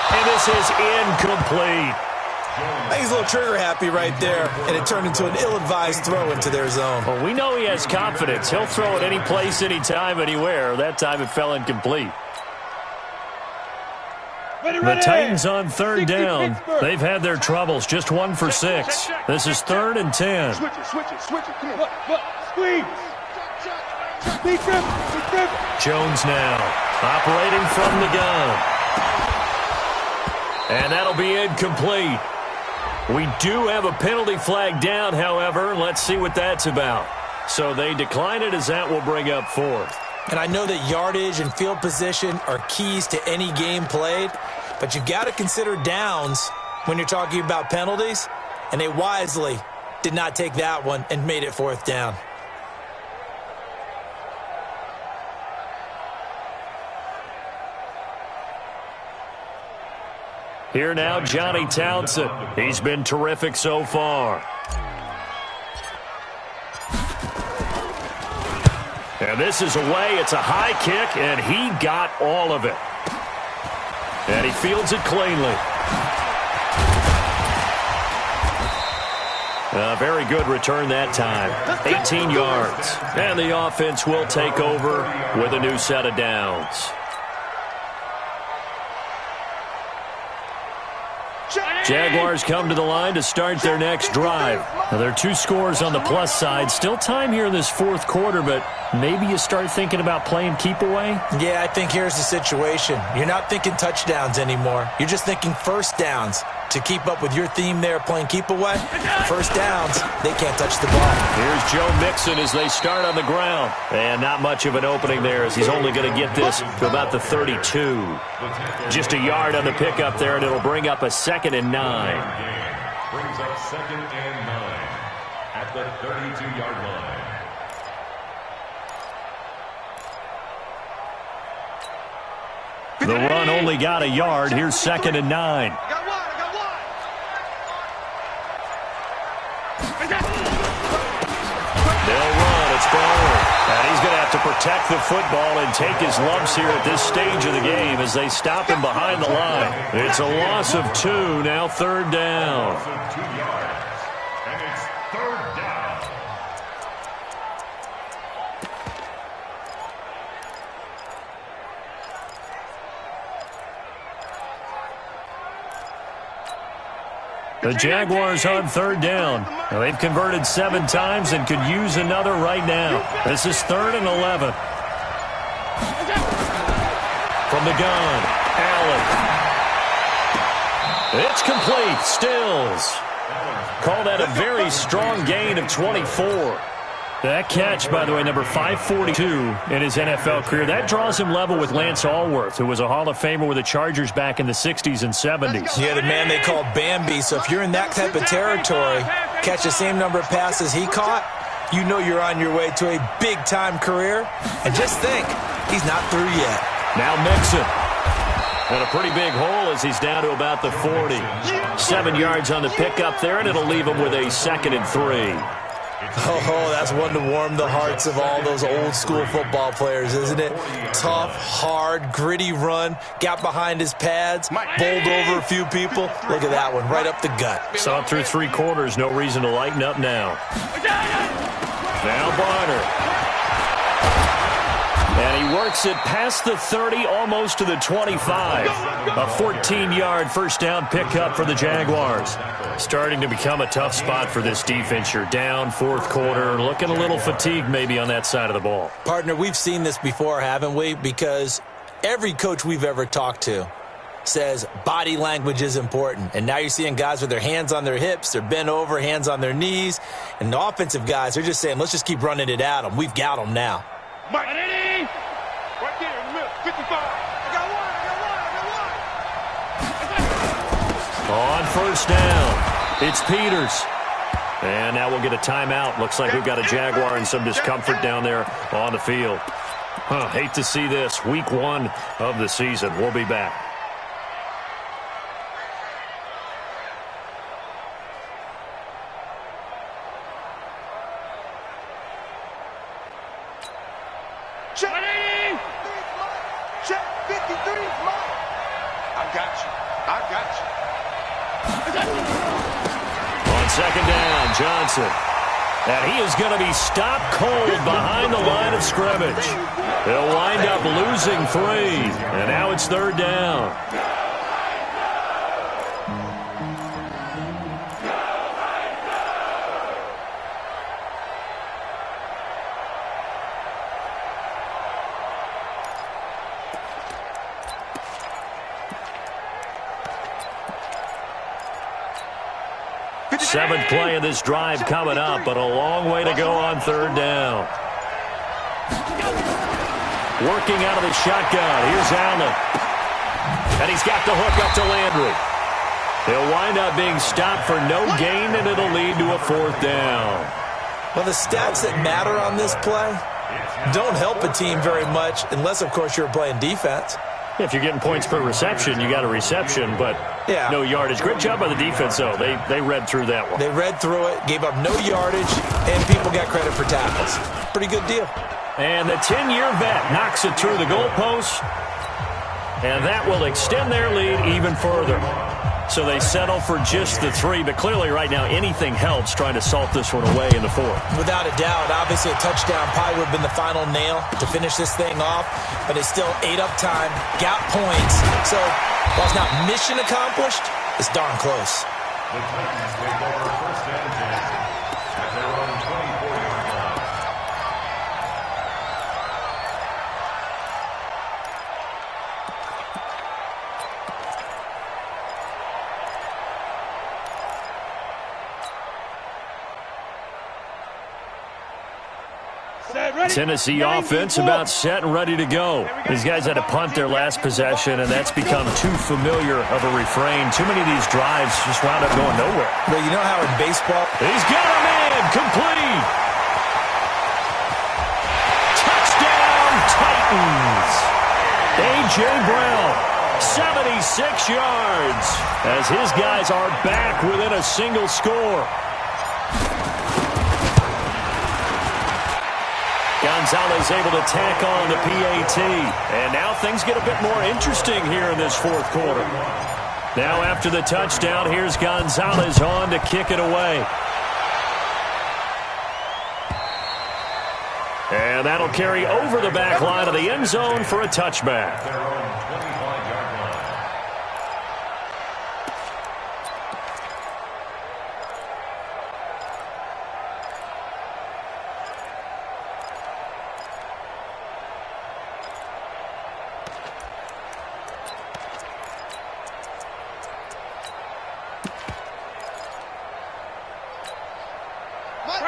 And this is incomplete. I think he's a little trigger happy right there, and it turned into an ill-advised throw into their zone. Well, we know he has confidence. He'll throw it any place, anytime, anywhere. That time it fell incomplete. The Titans on 3rd down. They've had their troubles. Just 1 for 6. This is 3rd and 10. Switch it. Come on. Look. Squeeze. Big grip. Jones now operating from the gun. And that'll be incomplete. We do have a penalty flag down, however. Let's see what that's about. So they decline it as that will bring up fourth. And I know that yardage and field position are keys to any game played, but you've got to consider downs when you're talking about penalties, and they wisely did not take that one and made it fourth down. Here now, Johnny Townsend. He's been terrific so far. And this is away. It's a high kick, and he got all of it. And he fields it cleanly. A very good return that time. 18 yards. And the offense will take over with a new set of downs. Jaguars come to the line to start their next drive. Now, there are 2 scores on the plus side. Still time here in this fourth quarter, but maybe you start thinking about playing keep away? Yeah, I think here's the situation. You're not thinking touchdowns anymore. You're just thinking first downs. To keep up with your theme there, playing keep away, first downs, they can't touch the ball. Here's Joe Mixon as they start on the ground. And not much of an opening there as he's only going to get this to about the 32. Just a yard on the pickup there, and it'll bring up a 2nd and 9. Brings up 2nd and 9 at the 32-yard line. The run only got a yard. Here's 2nd and 9. They'll run. It's Bowen. And he's going to have to protect the football and take his lumps here at this stage of the game as they stop him behind the line. It's a loss of 2. Now 3rd down. Loss of 2 yards. And it's 3rd down. The Jaguars on 3rd down. Now, they've converted 7 times and could use another right now. This is 3rd and 11. From the gun, Allen. It's complete. Stills. Call that a very strong gain of 24. That catch, by the way, number 542 in his NFL career. That draws him level with Lance Allworth, who was a Hall of Famer with the Chargers back in the 60s and 70s. Yeah, the man they called Bambi. So if you're in that type of territory, catch the same number of passes he caught, you know you're on your way to a big-time career. And just think, he's not through yet. Now Mixon. And a pretty big hole as he's down to about the 40. 7 yards on the pickup there, and it'll leave him with a 2nd and 3. Oh, that's one to warm the hearts of all those old-school football players, isn't it? Tough, hard, gritty run, got behind his pads, bowled over a few people. Look at that one, right up the gut. Saw it through 3 quarters, no reason to lighten up now. Now Barner. And he works it past the 30, almost to the 25. A 14-yard first down pickup for the Jaguars. Starting to become a tough spot for this defense. You're down, 4th quarter, looking a little fatigued maybe on that side of the ball. Partner, we've seen this before, haven't we? Because every coach we've ever talked to says body language is important. And now you're seeing guys with their hands on their hips, they're bent over, hands on their knees. And the offensive guys, they're just saying, let's just keep running it at them. We've got them now. Mike, right there in the middle, 55. I got one. On first down, it's Peters. And now we'll get a timeout. Looks like we've got a Jaguar in some discomfort down there on the field. Hate to see this. Week 1 of the season. We'll be back. Check. Check 53. I got you. On 2nd down, Johnson. And he is going to be stopped cold behind the line of scrimmage. They'll wind up losing 3. And now it's 3rd down. 7th play of this drive coming up, but a long way to go on 3rd down. Working out of the shotgun. Here's Allen. And he's got the hook up to Landry. He'll wind up being stopped for no gain, and it'll lead to a 4th down. Well, the stats that matter on this play don't help a team very much unless, of course, you're playing defense. If you're getting points per reception, you got a reception, but no yardage. Great job by the defense, though. They read through that one. They read through it, gave up no yardage, and people got credit for tackles. Pretty good deal. And the 10-year vet knocks it through the goalpost, and that will extend their lead even further. So they settle for just the 3, but clearly right now anything helps trying to salt this one away in the 4th. Without a doubt, obviously a touchdown probably would have been the final nail to finish this thing off, but it's still ate up time, got points. So while it's not mission accomplished, it's darn close. The Titans take over 1st down and 10 at their own 24-yard line. Tennessee offense about set and ready to go. These guys had to punt their last possession, and that's become too familiar of a refrain. Too many of these drives just wound up going nowhere. But you know how in baseball... He's got a man! Complete! Touchdown, Titans! A.J. Brown, 76 yards, as his guys are back within a single score. Gonzalez able to tack on the PAT. And now things get a bit more interesting here in this 4th quarter. Now after the touchdown, here's Gonzalez on to kick it away. And that'll carry over the back line of the end zone for a touchback. Their own 25-yard line.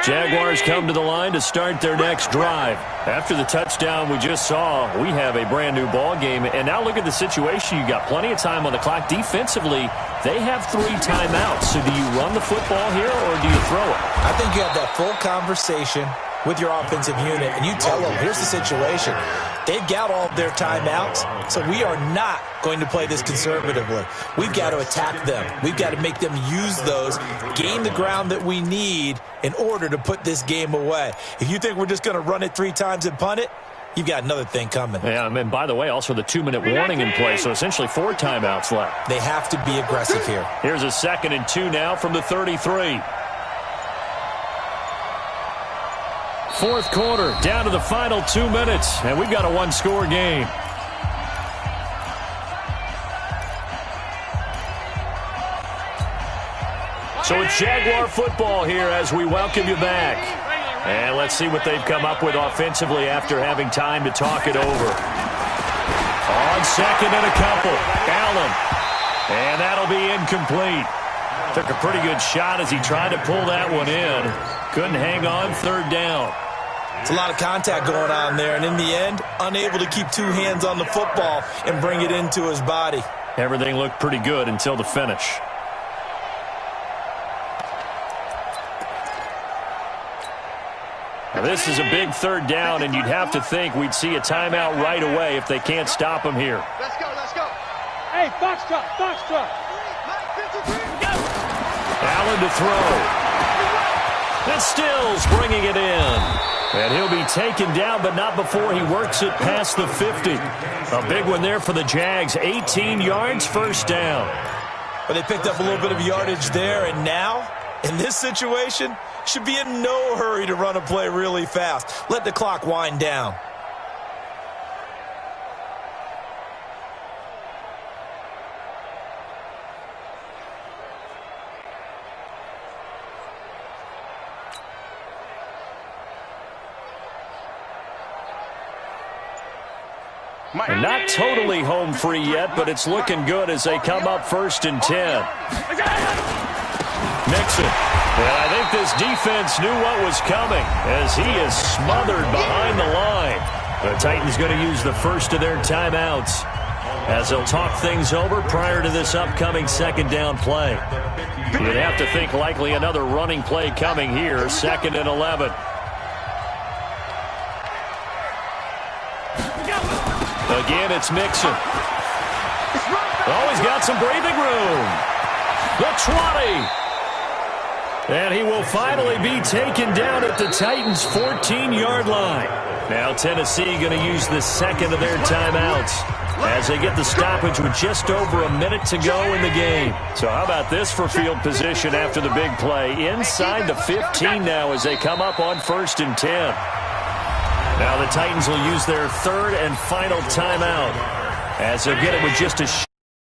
Jaguars come to the line to start their next drive. After the touchdown we just saw, we have a brand new ball game. And now look at the situation. You got plenty of time on the clock. Defensively, they have 3 timeouts. So do you run the football here or do you throw it? I think you have that full conversation with your offensive unit, and you tell them, here's the situation. They've got all of their timeouts, so we are not going to play this conservatively. We've got to attack them. We've got to make them use those, gain the ground that we need in order to put this game away. If you think we're just going to run it 3 times and punt it, you've got another thing coming. Yeah, and by the way, also the 2-minute warning in play, so essentially 4 timeouts left. They have to be aggressive here. Here's a 2nd and 2 now from the 33. 4th quarter, down to the final 2 minutes, and we've got a 1-score game. So it's Jaguar football here as we welcome you back. And let's see what they've come up with offensively after having time to talk it over. On 2nd and a couple, Allen. And that'll be incomplete. Took a pretty good shot as he tried to pull that one in. Couldn't hang on 3rd down. It's a lot of contact going on there, and in the end, unable to keep 2 hands on the football and bring it into his body. Everything looked pretty good until the finish. Now this is a big 3rd down, and you'd have to think we'd see a timeout right away if they can't stop him here. Let's go, let's go. Hey, Foxtrot, Foxtrot. Allen to throw. And Stills bringing it in. And he'll be taken down, but not before he works it past the 50. A big one there for the Jags. 18 yards, 1st down. But they picked up a little bit of yardage there, and now, in this situation, should be in no hurry to run a play really fast. Let the clock wind down. And not totally home free yet, but it's looking good as they come up 1st and 10. Mixon. And I think this defense knew what was coming as he is smothered behind the line. The Titans going to use the first of their timeouts as they'll talk things over prior to this upcoming second down play. You'd have to think likely another running play coming here, 2nd and 11. Again, it's Mixon. Oh, he's got some breathing room. The 20. And he will finally be taken down at the Titans' 14-yard line. Now Tennessee going to use the second of their timeouts as they get the stoppage with just over a minute to go in the game. So how about this for field position after the big play? Inside the 15 now as they come up on 1st and 10. Now the Titans will use their third and final timeout as they'll get it with just a